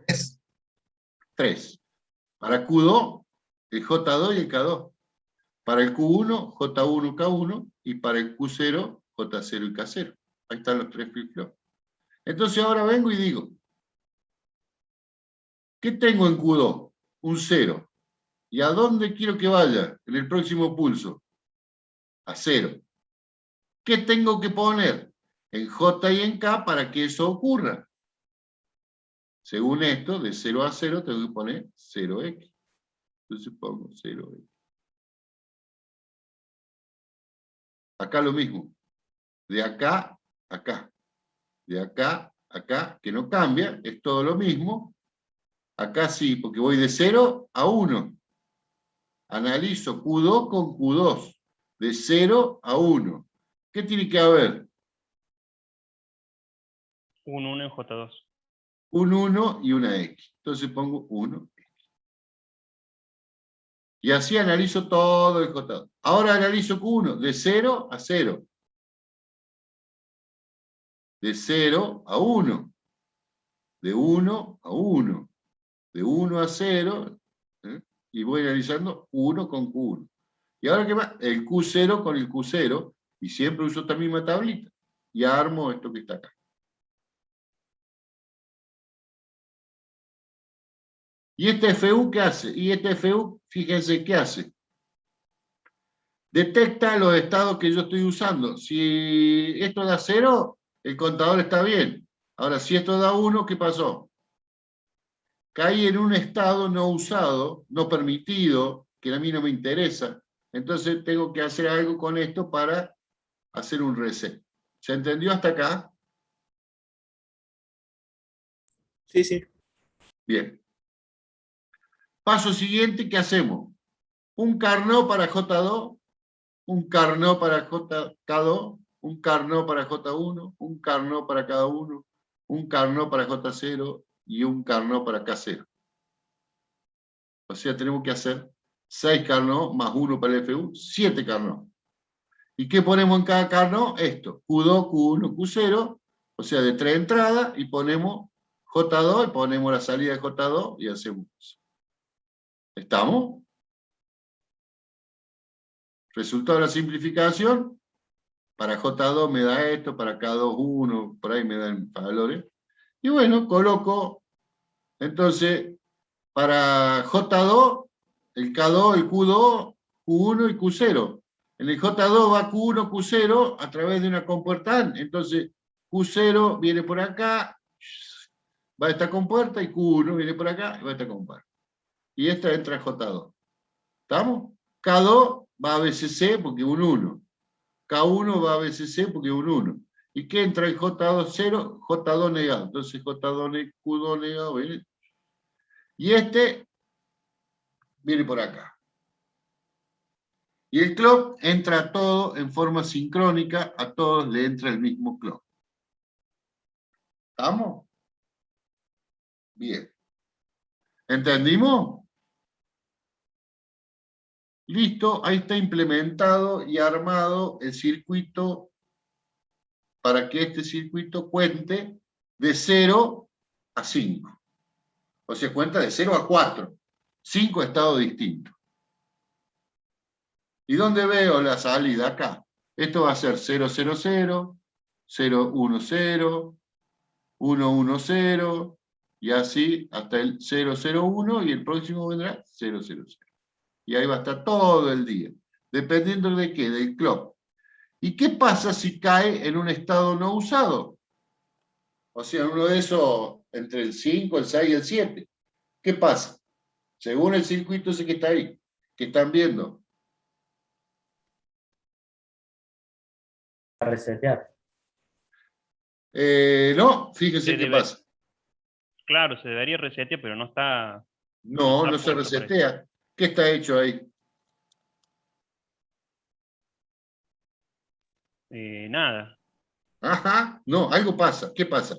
Es 3. Para Q2, el J2 y el K2. Para el Q1, J1, K1. Y para el Q0, J0 y K0. Ahí están los 3 flip-flop. Entonces ahora vengo y digo, ¿qué tengo en Q2? Un 0. ¿Y a dónde quiero que vaya en el próximo pulso? A 0. ¿Qué tengo que poner en J y en K para que eso ocurra? Según esto, de 0 a 0 tengo que poner 0x. Entonces pongo 0x. Acá lo mismo. De acá a acá. De acá a acá, que no cambia, es todo lo mismo. Acá sí, porque voy de 0 a 1. Analizo Q2 con Q2. De 0 a 1. ¿Qué tiene que haber? Un 1 en J2. Un 1 y una X. Entonces pongo 1. Y así analizo todo el J2. Ahora analizo Q1, de 0 a 0. De 0 a 1. De 1 a 1. De 1 a 0. Y voy analizando Q1 con Q1. Y ahora, ¿qué más? El Q0 con el Q0. Y siempre uso esta misma tablita. Y armo esto que está acá. ¿Y este FU qué hace? Y este FU, fíjense qué hace. Detecta los estados que yo estoy usando. Si esto da 0, el contador está bien. Ahora, si esto da 1, ¿qué pasó? Caí en un estado no usado, no permitido, que a mí no me interesa. Entonces tengo que hacer algo con esto para hacer un reset. ¿Se entendió hasta acá? Sí, sí. Bien. Paso siguiente, ¿qué hacemos? Un Carnot para J2, un Carnot para K2, un Carnot para J1, un Carnot para cada uno, un Carnot para J0 y un Carnot para K0. O sea, tenemos que hacer 6 Carnot más 1 para el FU, 7 Carnot. ¿Y qué ponemos en cada Carnot? Esto, Q2, Q1, Q0, o sea, de 3 entradas, y ponemos J2, y ponemos la salida de J2, y hacemos eso. ¿Estamos? Resultado de la simplificación, para J2 me da esto, para K2 1, por ahí me dan valores. Y bueno, coloco, entonces, para J2, el K2, el Q2, Q1 y Q0. En el J2 va Q1, Q0 a través de una compuerta AND. Entonces, Q0 viene por acá, va a esta compuerta, y Q1 viene por acá, y va a esta compuerta. Y esta entra a J2. ¿Estamos? K2 va a BCC porque un 1. K1 va a BCC porque un 1. ¿Y qué entra en J2 0? J2 negado. Entonces J2 Q2 negado viene. Y este viene por acá. Y el clock entra a todo en forma sincrónica, a todos le entra el mismo clock. ¿Estamos? Bien. ¿Entendimos? Listo, ahí está implementado y armado el circuito para que este circuito cuente de 0 a 5. O sea, cuenta de 0 a 4. 5 estados distintos. ¿Y dónde veo la salida? Acá. Esto va a ser 0, 0, 0, 0, 1, 0, 1, 1, 0, y así hasta el 0, 0, 1, y el próximo vendrá 0, 0, 0. Y ahí va a estar todo el día. Dependiendo de qué, del clock. ¿Y qué pasa si cae en un estado no usado? O sea, uno de esos entre el 5, el 6 y el 7. ¿Qué pasa? Según el circuito ese que está ahí. ¿Qué están viendo? A resetear. No, fíjense qué pasa. Claro, se debería resetear, pero no está. No, no se puesto, parece. resetea. ¿Qué está hecho ahí? Nada. Ajá, no, algo pasa. ¿Qué pasa?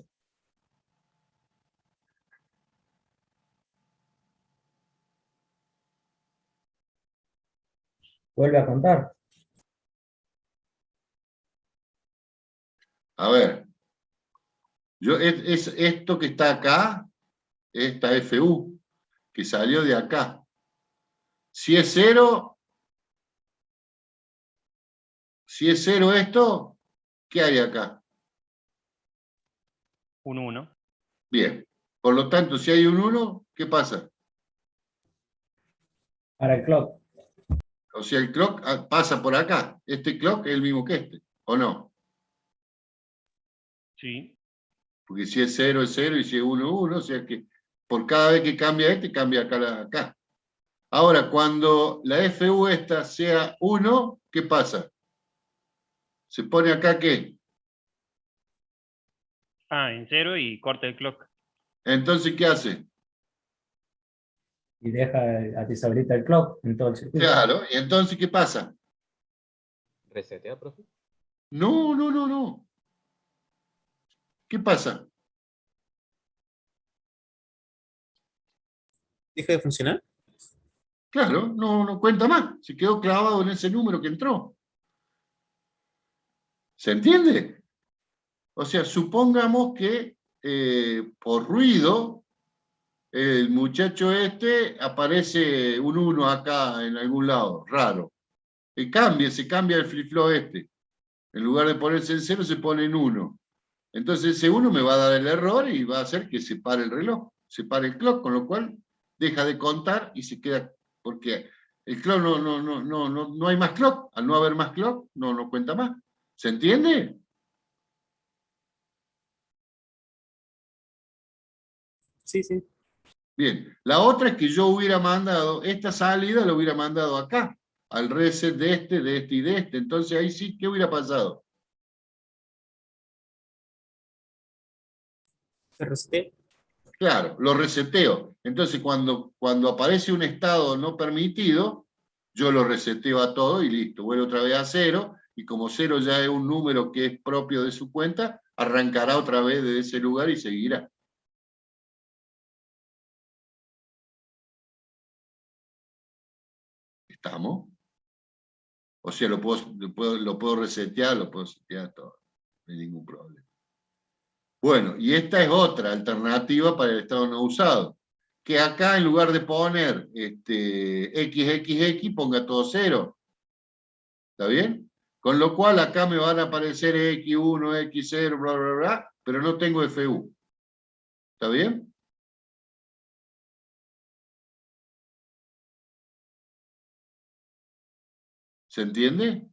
Vuelve a contar. A ver, es esto que está acá, esta FU, que salió de acá. Si es cero esto, ¿qué hay acá? Un 1. Bien. Por lo tanto, si hay un 1, ¿qué pasa? Para el clock. O sea, el clock pasa por acá. Este clock es el mismo que este, ¿o no? Sí. Porque si es 0 es 0 y si es 1 es 1, o sea que por cada vez que cambia este, cambia acá. Ahora, cuando la FU esta sea 1, ¿qué pasa? ¿Se pone acá qué? En 0 y corta el clock. Entonces, ¿qué hace? Y deshabilita el clock en todo el circuito. Claro, y entonces, ¿qué pasa? ¿Resetea, profe? No. ¿Qué pasa? ¿Deja de funcionar? Claro, no cuenta más. Se quedó clavado en ese número que entró. ¿Se entiende? O sea, supongamos que por ruido el muchacho este aparece un 1 acá en algún lado, raro. Y se cambia el flip-flop este. En lugar de ponerse en 0, se pone en 1. Entonces ese 1 me va a dar el error y va a hacer que se pare el reloj, se pare el clock, con lo cual deja de contar y se queda, porque el clock no hay más clock. Al no haber más clock, no cuenta más. ¿Se entiende? Sí, sí. Bien, la otra es que yo hubiera mandado, esta salida la hubiera mandado acá, al reset de este y de este. Entonces ahí sí, ¿qué hubiera pasado? Se resetea. Claro, lo reseteo. Entonces cuando aparece un estado no permitido, yo lo reseteo a todo y listo, vuelve otra vez a 0, y como 0 ya es un número que es propio de su cuenta, arrancará otra vez de ese lugar y seguirá. ¿Estamos? O sea, lo puedo resetear, lo puedo setear todo. No hay ningún problema. Bueno, y esta es otra alternativa para el estado no usado. Que acá en lugar de poner XXX ponga todo 0. ¿Está bien? Con lo cual acá me van a aparecer X1, X0, bla, bla, bla, pero no tengo FU. ¿Está bien? ¿Se entiende?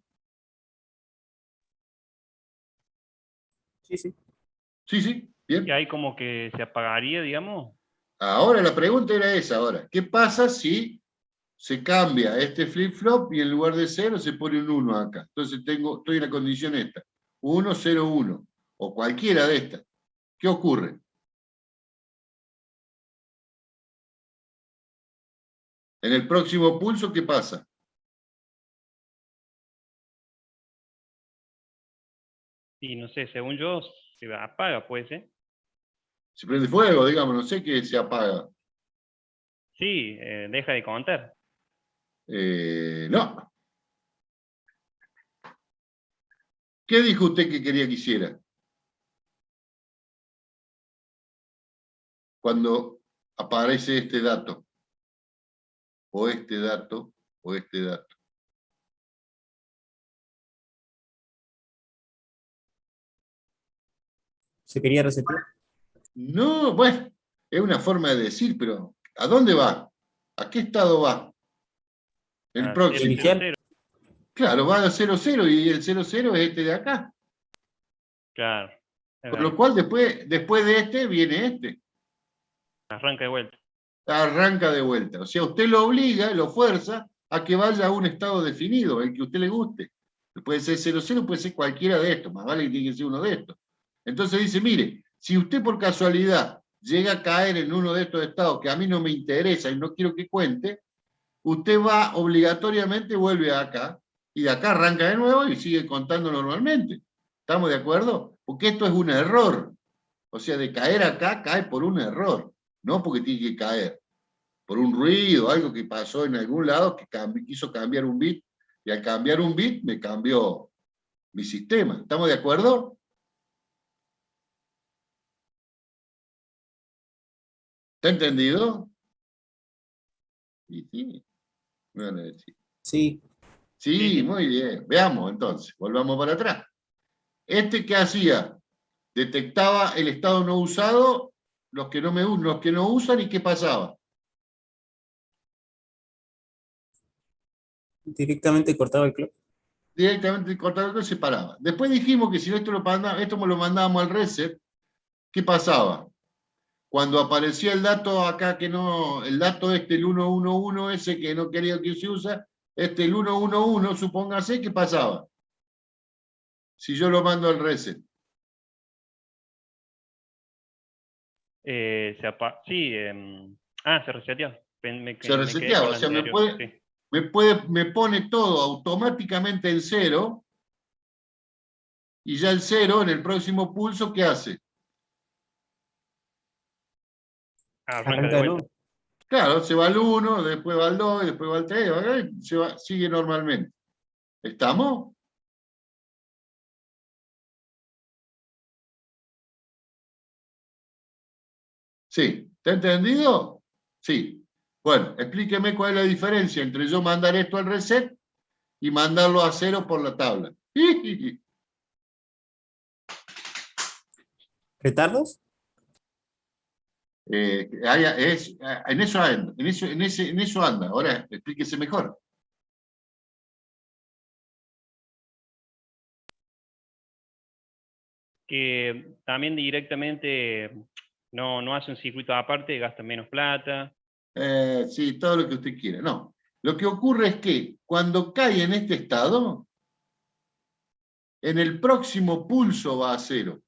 Sí, sí. Sí, bien. Y ahí como que se apagaría, digamos. Ahora la pregunta era esa ahora. ¿Qué pasa si se cambia este flip-flop y en lugar de 0 se pone un 1 acá? Entonces estoy en la condición esta. 1, 0, 1. O cualquiera de estas. ¿Qué ocurre? En el próximo pulso, ¿qué pasa? Y no sé, según yo, se apaga, puede ser. Se prende fuego, digamos, no sé qué se apaga. Sí, deja de contar. No. ¿Qué dijo usted que quería que hiciera? Cuando aparece este dato, o este dato, o este dato. Se quería resetear. No, bueno, es una forma de decir, pero ¿a dónde va? ¿A qué estado va? El próximo. Inicial. Claro, va a 0,0 y el 0,0 es este de acá. Claro. Por lo cual después de este viene este. Arranca de vuelta. Arranca de vuelta. O sea, usted lo obliga, lo fuerza a que vaya a un estado definido, el que a usted le guste. Puede ser 00, puede ser cualquiera de estos, más vale que tiene que ser uno de estos. Entonces dice, mire, si usted por casualidad llega a caer en uno de estos estados que a mí no me interesa y no quiero que cuente, usted va obligatoriamente, vuelve acá, y de acá arranca de nuevo y sigue contando normalmente. ¿Estamos de acuerdo? Porque esto es un error. O sea, de caer acá, cae por un error, no porque tiene que caer por un ruido, algo que pasó en algún lado que quiso cambiar un bit, y al cambiar un bit me cambió mi sistema. ¿Estamos de acuerdo? ¿Está entendido? Sí, sí. Me van a decir. Sí. Sí, muy bien. Veamos entonces, volvamos para atrás. ¿Qué hacía? Detectaba el estado no usado, los que no usan, ¿y qué pasaba? Directamente cortaba el clock. Directamente cortado, se paraba. Después dijimos que si esto me lo mandábamos al reset, ¿qué pasaba? Cuando aparecía el dato acá que no, el dato el 111, ese que no quería que se usa, el 111, supóngase, ¿qué pasaba? Si yo lo mando al reset. Se reseteó. Se reseteaba, o sea, me pone todo automáticamente en 0, y ya el 0 en el próximo pulso, ¿qué hace? Arranca de vuelta. Claro, se va al 1, después va al 2, después va al 3, sigue normalmente. ¿Estamos? Sí. ¿Está entendido? Sí. Bueno, explíqueme cuál es la diferencia entre yo mandar esto al reset y mandarlo a 0 por la tabla. ¿Retardos? En eso anda, en eso anda. Ahora, explíquese mejor. Que también directamente no hace un circuito aparte, gasta menos plata. Sí, todo lo que usted quiera. No. Lo que ocurre es que cuando cae en este estado, en el próximo pulso va a 0.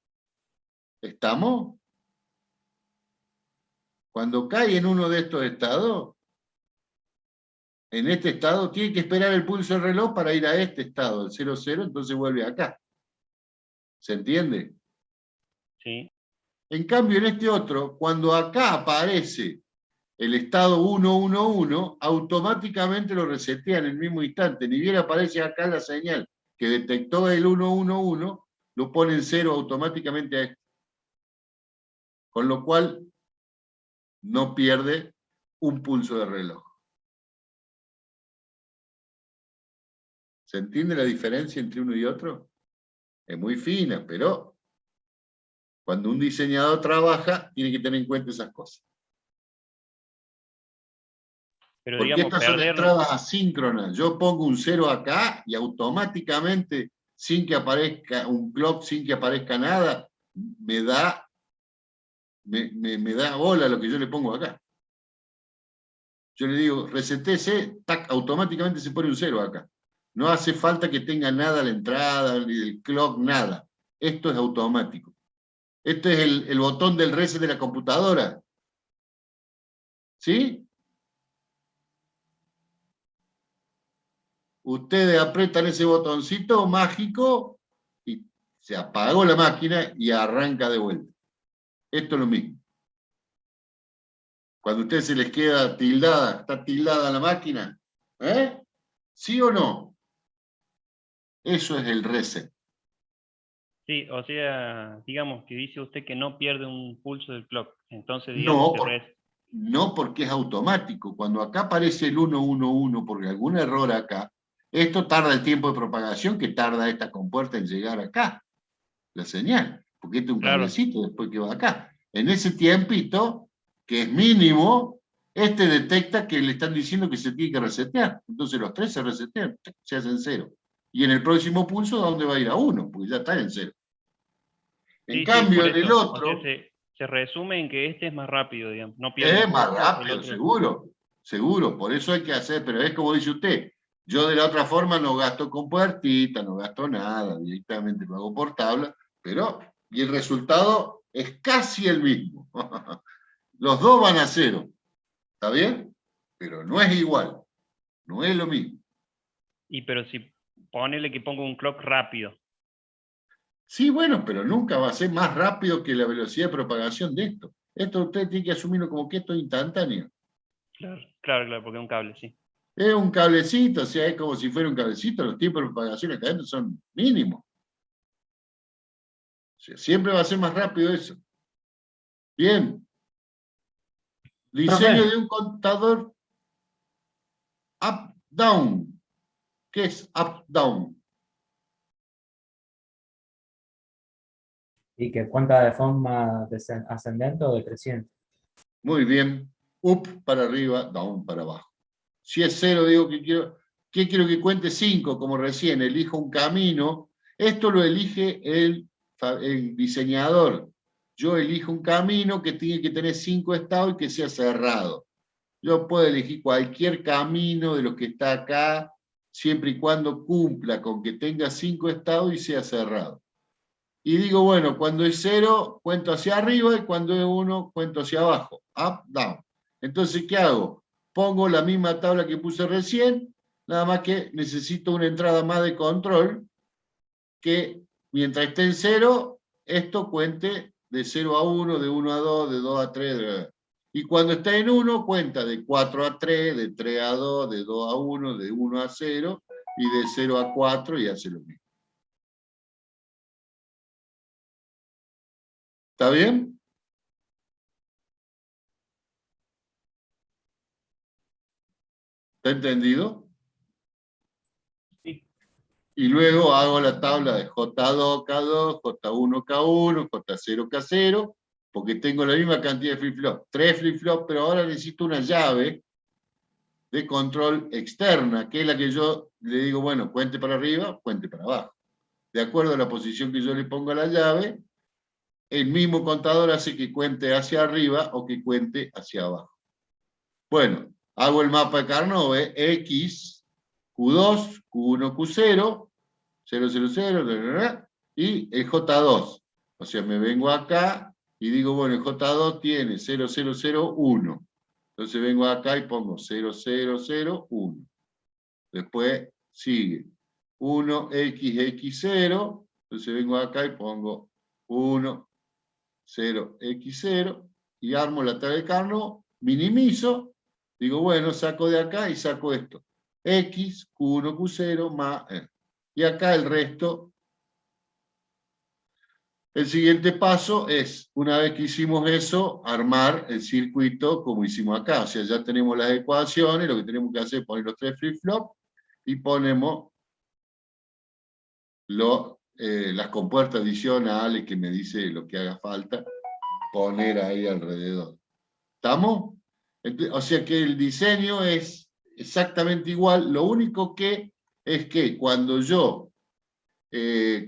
¿Estamos? Cuando cae en uno de estos estados, en este estado, tiene que esperar el pulso del reloj para ir a este estado, el 00, entonces vuelve acá. ¿Se entiende? Sí. En cambio, en este otro, cuando acá aparece el estado 111, automáticamente lo resetea en el mismo instante. Ni bien aparece acá la señal que detectó el 111, lo pone en 0 automáticamente a este. Con lo cual, no pierde un pulso de reloj. ¿Se entiende la diferencia entre uno y otro? Es muy fina, pero cuando un diseñador trabaja, tiene que tener en cuenta esas cosas. Pero Porque digamos, estas son entradas asíncronas. Yo pongo un 0 acá y automáticamente, sin que aparezca un clock, sin que aparezca nada, me da bola lo que yo le pongo acá. Yo le digo, resetése, tac, automáticamente se pone un 0 acá. No hace falta que tenga nada la entrada, ni el clock, nada. Esto es automático. Este es el botón del reset de la computadora. ¿Sí? Ustedes apretan ese botoncito mágico y se apagó la máquina y arranca de vuelta. Esto es lo mismo. Cuando a ustedes se les queda tildada, está tildada la máquina, ¿eh? ¿Sí o no? Eso es el reset. Sí, o sea, digamos que dice usted que no pierde un pulso del clock. Entonces, digamos, No, porque es automático. Cuando acá aparece el 111 por algún error acá, esto tarda el tiempo de propagación que tarda esta compuerta en llegar acá, la señal, porque este es un cablecito después que va acá. En ese tiempito, que es mínimo, este detecta que le están diciendo que se tiene que resetear. Entonces los tres se resetean, se hacen 0. Y en el próximo pulso, ¿a dónde va a ir? A 1, porque ya está en 0. En cambio, en el otro... O sea, se resume en que este es más rápido, digamos. No pierde es más rápido, seguro. seguro, por eso hay que hacer, pero es como dice usted, yo de la otra forma no gasto con puertita, no gasto nada, directamente lo hago por tabla, pero, y el resultado es casi el mismo. Los dos van a 0, ¿está bien? Pero no es igual, no es lo mismo. Y pero si ponele que pongo un clock rápido. Sí, bueno, pero nunca va a ser más rápido que la velocidad de propagación de esto. Esto usted tiene que asumirlo como que esto es instantáneo. Claro, claro, porque es un cable, sí. Es un cablecito, o sea, es como si fuera un cablecito, los tiempos de propagación acá adentro son mínimos. O sea, siempre va a ser más rápido eso. Bien. Diseño de un contador up-down. ¿Qué es up-down? Y que cuenta de forma ascendente o decreciente. Muy bien. Up para arriba, down para abajo. Si es 0, digo que quiero que cuente 5, como recién, elijo un camino. Esto lo elige el diseñador. Yo elijo un camino que tiene que tener 5 estados y que sea cerrado. Yo puedo elegir cualquier camino de los que está acá, siempre y cuando cumpla con que tenga 5 estados y sea cerrado. Y digo, bueno, cuando es 0, cuento hacia arriba, y cuando es 1, cuento hacia abajo. Up, down. Entonces, ¿qué hago? Pongo la misma tabla que puse recién, nada más que necesito una entrada más de control, que mientras esté en 0, esto cuente de 0 a 1, de 1 a 2, de 2 a 3, y cuando está en 1, cuenta de 4 a 3, de 3 a 2, de 2 a 1, de 1 a 0, y de 0 a 4, y hace lo mismo. ¿Está bien? ¿Está entendido? Sí. Y luego hago la tabla de J2, K2, J1, K1, J0, K0, porque tengo la misma cantidad de flip-flop. 3 flip-flop, pero ahora necesito una llave de control externa, que es la que yo le digo, bueno, cuente para arriba, cuente para abajo. De acuerdo a la posición que yo le pongo a la llave, el mismo contador hace que cuente hacia arriba o que cuente hacia abajo. Bueno, hago el mapa de Carnot, X, Q2, Q1, Q0, 0, 0, 0, y el J2. O sea, me vengo acá y digo, bueno, el J2 tiene 0, 0, 0, 1. Entonces vengo acá y pongo 0, 0, 0, 1. Después sigue 1, X, X0. Entonces vengo acá y pongo 1, 0, X0. Y armo la tabla de Carnot, minimizo. Digo, bueno, saco de acá y saco esto. X, Q1, Q0, más... Y acá el resto. El siguiente paso es, una vez que hicimos eso, armar el circuito como hicimos acá. O sea, ya tenemos las ecuaciones, lo que tenemos que hacer es poner los 3 flip-flops y ponemos las compuertas adicionales que me dice lo que haga falta poner ahí alrededor. ¿Estamos? O sea que el diseño es exactamente igual, lo único que es que cuando yo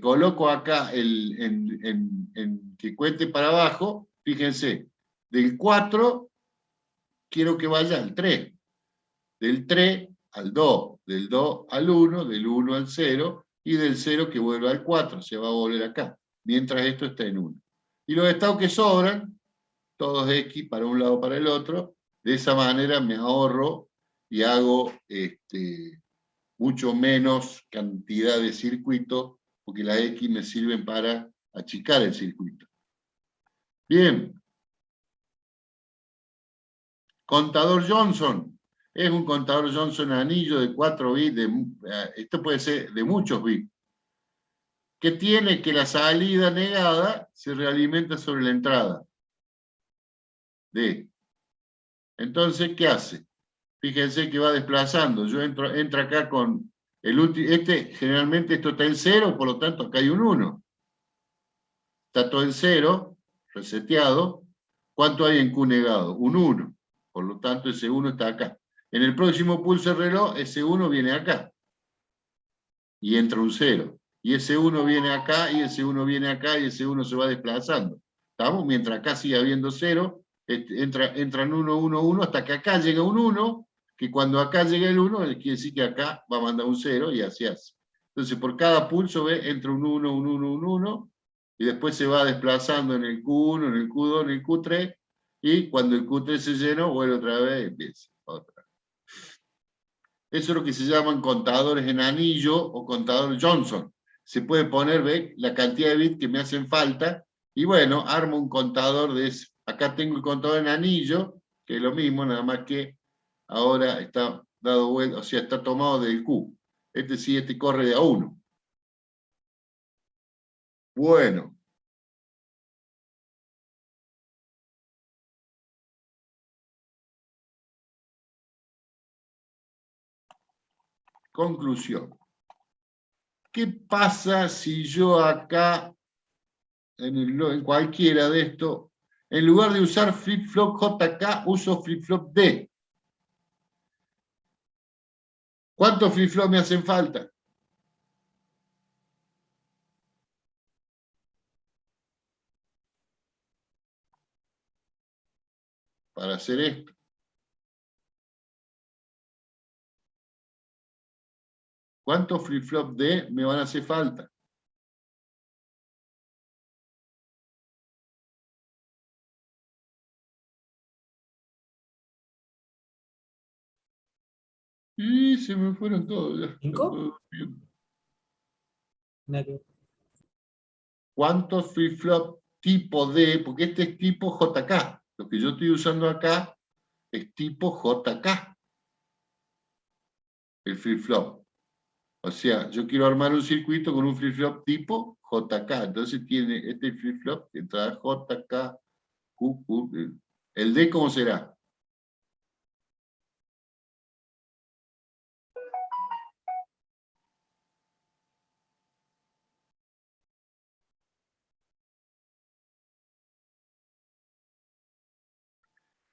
coloco acá en que cuente para abajo, fíjense, del 4 quiero que vaya al 3, del 3 al 2, del 2 al 1, del 1 al 0, y del 0 que vuelva al 4, se va a volver acá, mientras esto está en 1. Y los estados que sobran, todos X para un lado para el otro, de esa manera me ahorro y hago mucho menos cantidad de circuitos, porque las X me sirven para achicar el circuito. Bien. Contador Johnson. Es un contador Johnson anillo de 4 bits, esto puede ser de muchos bits, que tiene que la salida negada se realimenta sobre la entrada. D. Entonces, ¿qué hace? Fíjense que va desplazando. Yo entro acá con el último. Generalmente esto está en 0, por lo tanto acá hay un 1. Está todo en 0, reseteado. ¿Cuánto hay en Q negado? Un 1. Por lo tanto, ese 1 está acá. En el próximo pulso de reloj, ese 1 viene acá. Y entra un 0. Y ese 1 viene acá, y ese 1 viene acá, y ese 1 se va desplazando. ¿Estamos? Mientras acá sigue habiendo 0, entran 1, 1, 1, hasta que acá llega un 1, que cuando acá llega el 1, quiere decir que acá va a mandar un 0 y así hace. Entonces, por cada pulso, ve, entra un 1, un 1, un 1, y después se va desplazando en el Q1, en el Q2, en el Q3, y cuando el Q3 se llenó, vuelve otra vez y empieza otra. Eso es lo que se llaman contadores en anillo o contador Johnson. Se puede poner, ve, la cantidad de bits que me hacen falta, y bueno, armo un contador de eso. Acá tengo el contador en anillo, que es lo mismo, nada más que ahora está dado vuelta, o sea, está tomado del Q. Este sí, este corre de a 1. Bueno. Conclusión. ¿Qué pasa si yo acá, en cualquiera de estos, en lugar de usar flip-flop JK, uso flip-flop D? ¿Cuántos flip-flop me hacen falta? Para hacer esto. ¿Cuántos flip-flop D me van a hacer falta? Y se me fueron todos. Ya. ¿5? ¿Cuántos flip-flop tipo D? Porque este es tipo JK. Lo que yo estoy usando acá es tipo JK. El flip-flop. O sea, yo quiero armar un circuito con un flip-flop tipo JK. Entonces tiene este flip-flop, entrada JK, QQ. ¿El D cómo será?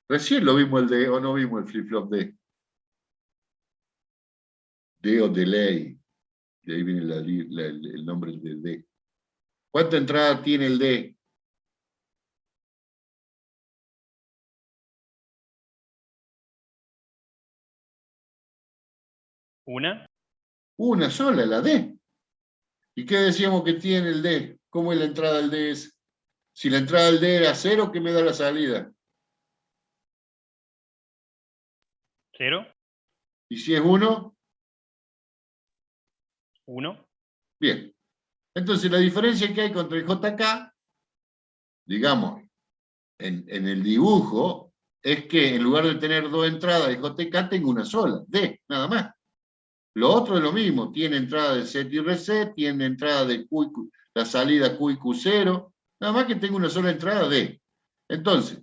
Recién lo vimos el D, o no vimos el flip-flop D. D o delay. De ahí viene el nombre del D. ¿Cuánta entrada tiene el D? ¿Una? Una sola, la D. ¿Y qué decíamos que tiene el D? ¿Cómo es la entrada del D? Si la entrada del D era 0, ¿qué me da la salida? 0. ¿Y si es 1? 1. Bien. Entonces la diferencia que hay contra el JK, digamos, en el dibujo, es que en lugar de tener 2 entradas de JK, tengo una sola, D, nada más. Lo otro es lo mismo, tiene entrada de set y reset, tiene entrada de Q, la salida Q y Q0, nada más que tengo una sola entrada D. Entonces,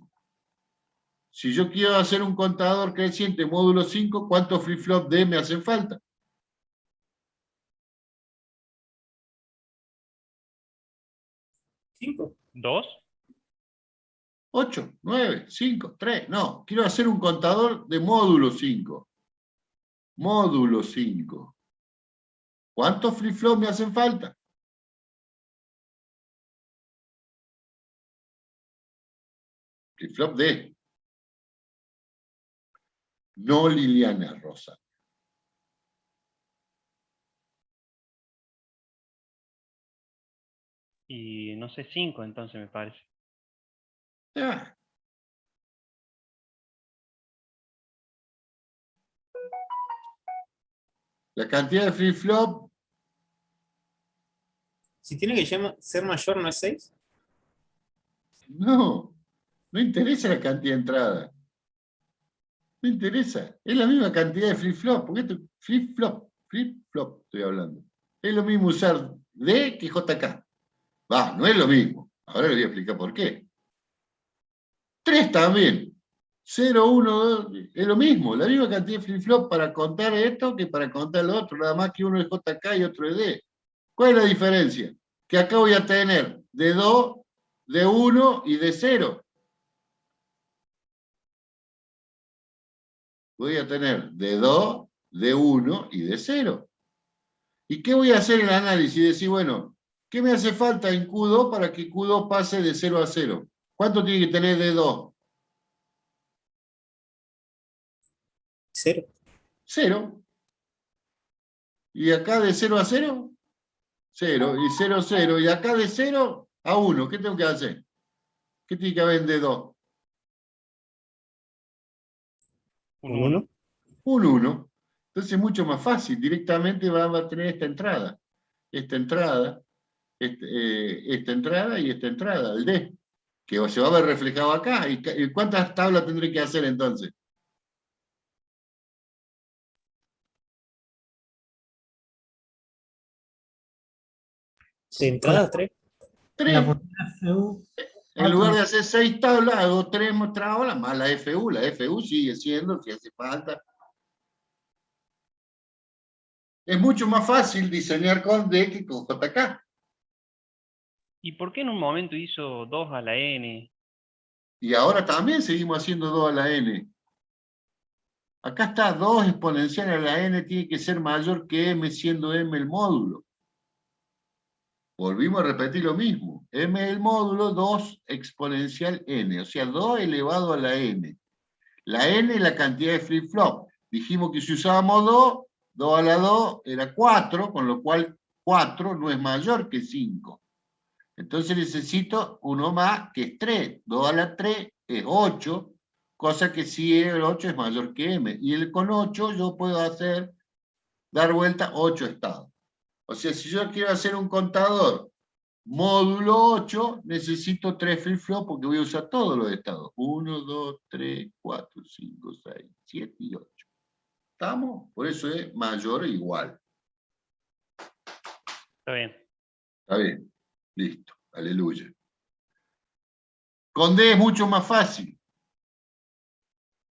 si yo quiero hacer un contador creciente módulo 5, ¿cuántos flip-flop D me hacen falta? 5. 2. 8, 9, 5, 3. No, quiero hacer un contador de módulo 5. Módulo 5. ¿Cuántos flip-flop me hacen falta? Flip-flop D. No Liliana Rosa. Y no sé, 5 entonces me parece. Ah. La cantidad de flip-flop, Si tiene que ser mayor, ¿no es 6? no interesa la cantidad de entradas. No interesa. Es la misma cantidad de flip-flop, porque esto flip-flop estoy hablando. Es lo mismo usar D que JK. Va, no es lo mismo. Ahora les voy a explicar por qué. 3 también. 0, 1, 2, es lo mismo. La misma cantidad de flip-flop para contar esto que para contar lo otro. Nada más que uno es JK y otro es D. ¿Cuál es la diferencia? Que acá voy a tener de 2, de 1 y de 0. Voy a tener de 2, de 1 y de 0. ¿Y qué voy a hacer en el análisis? Decir, bueno, ¿qué me hace falta en Q2 para que Q2 pase de 0 a 0? ¿Cuánto tiene que tener de 2? 0. 0. Y acá de 0 a 0, 0. Y 0, 0. Y acá de 0 a 1, ¿qué tengo que hacer? ¿Qué tiene que haber de 2? Un Un 1. 1. Un 1. Entonces es mucho más fácil. Directamente va a tener esta entrada. Esta entrada. Esta entrada y esta entrada, el D. Que se va a ver reflejado acá. ¿Y cuántas tablas tendré que hacer entonces? De entrada 3. La 3. función FU, En lugar de hacer 6 tablas, hago 3 tablas más la FU. La FU sigue siendo, si hace falta. Es mucho más fácil diseñar con D que con JK. ¿Y por qué en un momento hizo 2 a la n? Y ahora también seguimos haciendo 2 a la n. Acá está 2 exponencial a la n, tiene que ser mayor que m, siendo m el módulo. Volvimos a repetir lo mismo. M el módulo, 2 exponencial n, o sea, 2 elevado a la n. La n es la cantidad de flip-flop. Dijimos que si usábamos 2, 2 a la 2 era 4, con lo cual 4 no es mayor que 5. Entonces necesito uno más, que es 3. 2 a la 3 es 8, cosa que si el 8 es mayor que m. Y con 8 yo puedo dar vuelta 8 estados. O sea, si yo quiero hacer un contador módulo 8, necesito 3 flip-flop porque voy a usar todos los estados. 1, 2, 3, 4, 5, 6, 7 y 8. ¿Estamos? Por eso es mayor o igual. Está bien. Está bien. Listo. Aleluya. Con D es mucho más fácil.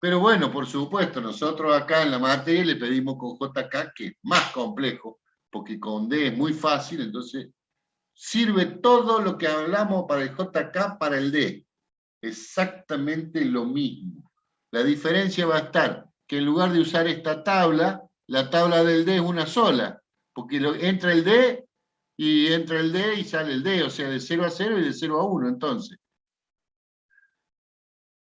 Pero bueno, por supuesto, nosotros acá en la materia le pedimos con JK, que es más complejo, porque con D es muy fácil, entonces sirve todo lo que hablamos para el JK para el D. Exactamente lo mismo. La diferencia va a estar que en lugar de usar esta tabla, la tabla del D es una sola, porque entra el D y sale el D, o sea, de 0 a 0 y de 0 a 1, entonces.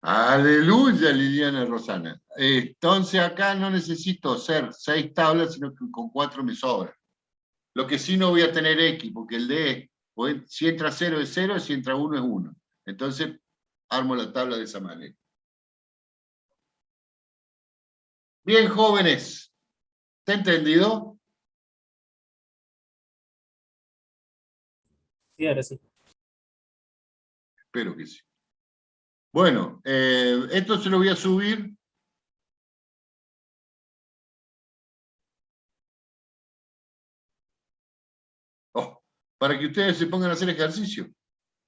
Aleluya, Liliana Rosana. Entonces acá no necesito hacer 6 tablas, sino que con 4 me sobra. Lo que sí no voy a tener X, porque el D, si entra 0 es 0, si entra 1 es 1. Entonces, armo la tabla de esa manera. Bien, jóvenes. ¿Está entendido? Sí, ahora sí. Espero que sí. Bueno, esto se lo voy a subir. Para que ustedes se pongan a hacer ejercicio.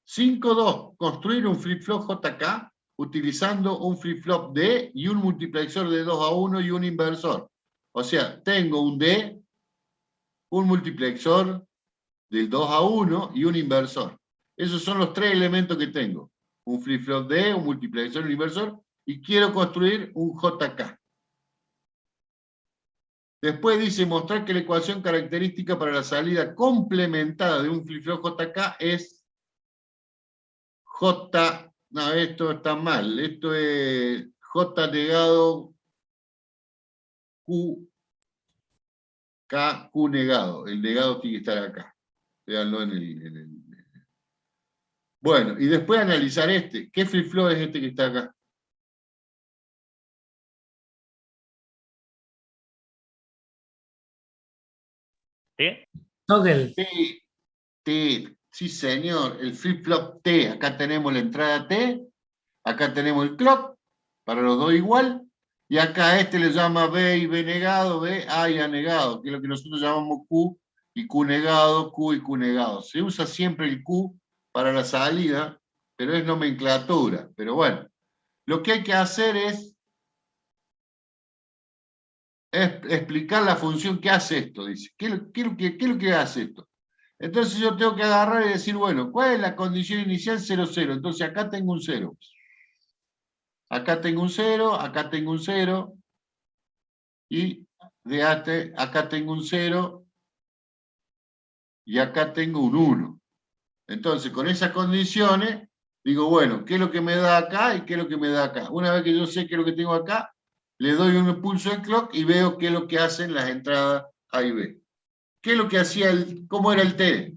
5.2. Construir un flip-flop JK utilizando un flip-flop D y un multiplexor de 2 a 1 y un inversor. O sea, tengo un D, un multiplexor del 2 a 1 y un inversor. Esos son los 3 elementos que tengo. Un flip-flop D, un multiplexor y un inversor. Y quiero construir un JK. Después dice mostrar que la ecuación característica para la salida complementada de un flip-flop JK es J, no, esto está mal, esto es J negado Q, K, Q negado, el negado tiene que estar acá, véanlo en el... Bueno, y después analizar este, ¿qué flip-flop es este que está acá? ¿T? Toggle. T, sí señor, el flip-flop T, acá tenemos la entrada T, acá tenemos el clock, para los dos igual, y acá a este le llama B y B negado, B, A y A negado, que es lo que nosotros llamamos Q y Q negado, Q y Q negado. Se usa siempre el Q para la salida, pero es nomenclatura. Pero bueno, lo que hay que hacer es explicar la función que hace esto, dice. ¿Qué es lo que hace esto? Entonces yo tengo que agarrar y decir, bueno, ¿cuál es la condición inicial? 0, 0. Entonces acá tengo un 0. Acá tengo un 0, acá tengo un 0, y acá tengo un 0, y acá tengo un 1. Entonces, con esas condiciones, digo, bueno, ¿qué es lo que me da acá y qué es lo que me da acá? Una vez que yo sé qué es lo que tengo acá, le doy un pulso de clock y veo qué es lo que hacen las entradas A y B. ¿Qué es lo que hacía cómo era el T?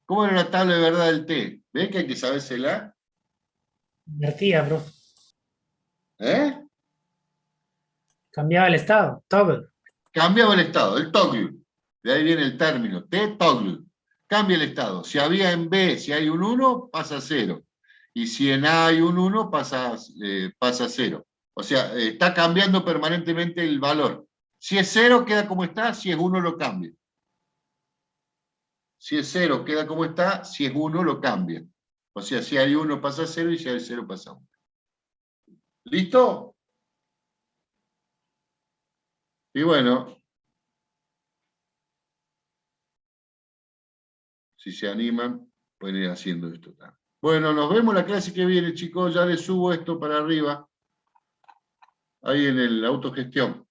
¿Cómo era la tabla de verdad del T? ¿Ves que hay que sabérsela? Invertía, bro. ¿Eh? Cambiaba el estado, toggle. Cambiaba el estado, el toggle. De ahí viene el término, T toggle. Cambia el estado. Si había en B, si hay un 1, pasa a 0. Y si en A hay un 1, pasa a 0. O sea, está cambiando permanentemente el valor. Si es 0, queda como está. Si es 1, lo cambia. Si es 0, queda como está. Si es 1, lo cambia. O sea, si hay 1, pasa a 0. Y si hay 0, pasa a 1. ¿Listo? Y bueno, si se animan, pueden ir haciendo esto también. Bueno, nos vemos la clase que viene, chicos. Ya les subo esto para arriba. Ahí en el autogestión.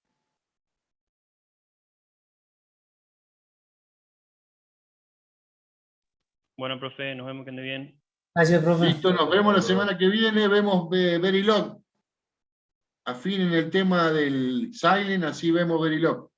Bueno, profe, nos vemos que ande bien. Gracias, profe. Listo, nos vemos la semana que viene. Vemos Verilog. Afinen el tema del Silent, así vemos Verilog.